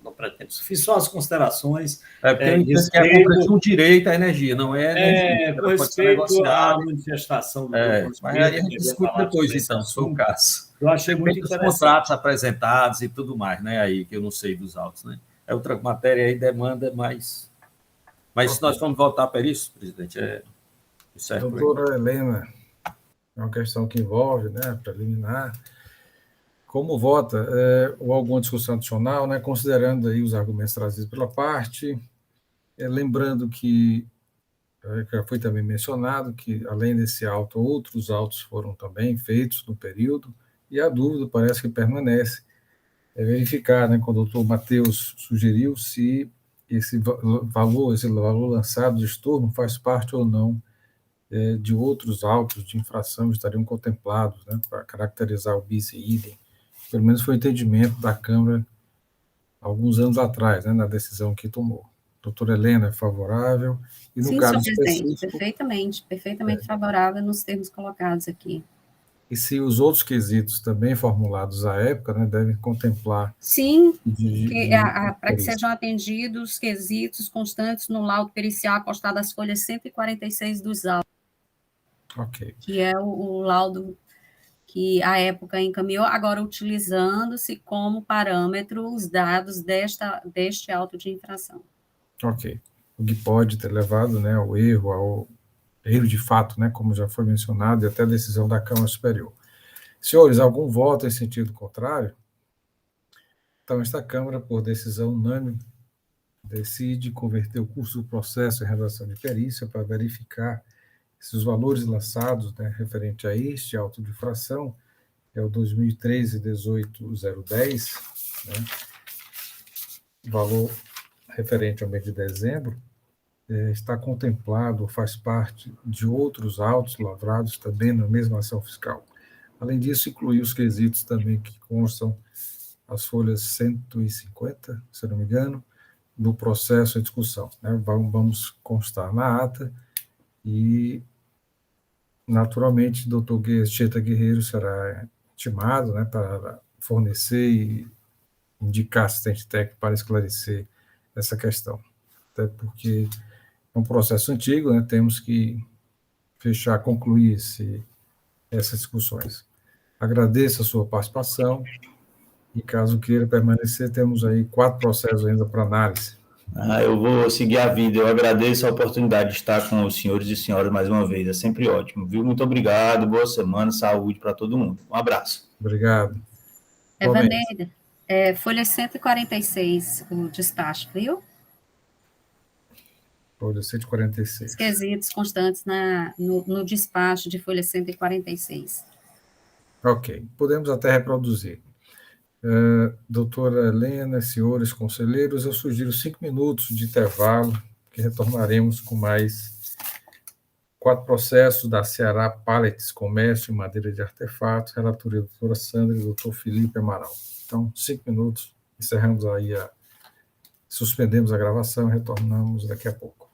Não pretendo. Fiz só as considerações. Porque a gente quer a compra de um direito à energia, não é... Com respeito à manifestação do mas aí a gente discute depois, então, se for o caso. Eu achei muito interessante. Os contratos apresentados e tudo mais, né? Aí que eu não sei dos autos, né? É outra matéria aí, demanda mais. Mas se nós formos voltar para isso, presidente, Doutora Helena, é uma questão que envolve, né, preliminar. Como vota, ou alguma discussão adicional, né, considerando aí os argumentos trazidos pela parte, lembrando que já foi também mencionado que, além desse auto, outros autos foram também feitos no período, e a dúvida parece que permanece. Verificar, né, quando o doutor Matheus sugeriu se esse valor lançado de estorno faz parte ou não de outros autos de infração que estariam contemplados, né, para caracterizar o bis e idem. Pelo menos foi o entendimento da Câmara alguns anos atrás, né, na decisão que tomou. Doutora Helena é favorável. E no Sim, caso senhor presidente, específico, perfeitamente favorável nos termos colocados aqui. E se os outros quesitos também formulados à época, né, devem contemplar... Sim, para que sejam atendidos os quesitos constantes no laudo pericial acostado às folhas 146 dos autos. Ok. Que é o laudo que a época encaminhou, agora utilizando-se como parâmetro os dados deste auto de infração. Ok. O que pode ter levado, né, ao erro de fato, né, como já foi mencionado, e até a decisão da Câmara Superior. Senhores, algum voto em sentido contrário? Então, esta Câmara, por decisão unânime, decide converter o curso do processo em redação de perícia para verificar se os valores lançados, né, referente a este auto de infração, é o 2013-18010, né, valor referente ao mês de dezembro, está contemplado, faz parte de outros autos lavrados também na mesma ação fiscal. Além disso, inclui os quesitos também que constam as folhas 150, se não me engano, do processo em discussão, né? Vamos constar na ata e, naturalmente, o doutor Cheta Guerreiro será intimado, né, para fornecer e indicar assistente técnico para esclarecer essa questão. Até porque é um processo antigo, né, temos que concluir essas discussões. Agradeço a sua participação e, caso queira permanecer, temos aí 4 processos ainda para análise. Eu vou seguir a vida. Eu agradeço a oportunidade de estar com os senhores e senhoras mais uma vez. É sempre ótimo, viu? Muito obrigado, boa semana, saúde para todo mundo. Um abraço. Obrigado. Evaneida, folha 146, o despacho, viu? Folha 146. Os quesitos constantes no despacho de folha 146. Ok, podemos até reproduzir. Doutora Helena, senhores conselheiros, eu sugiro 5 minutos de intervalo, que retornaremos com mais 4 processos da Ceará Pallets, Comércio e Madeira de Artefatos, relatoria da doutora Sandra e do doutor Felipe Amaral. Então, 5 minutos, encerramos aí, suspendemos a gravação e retornamos daqui a pouco.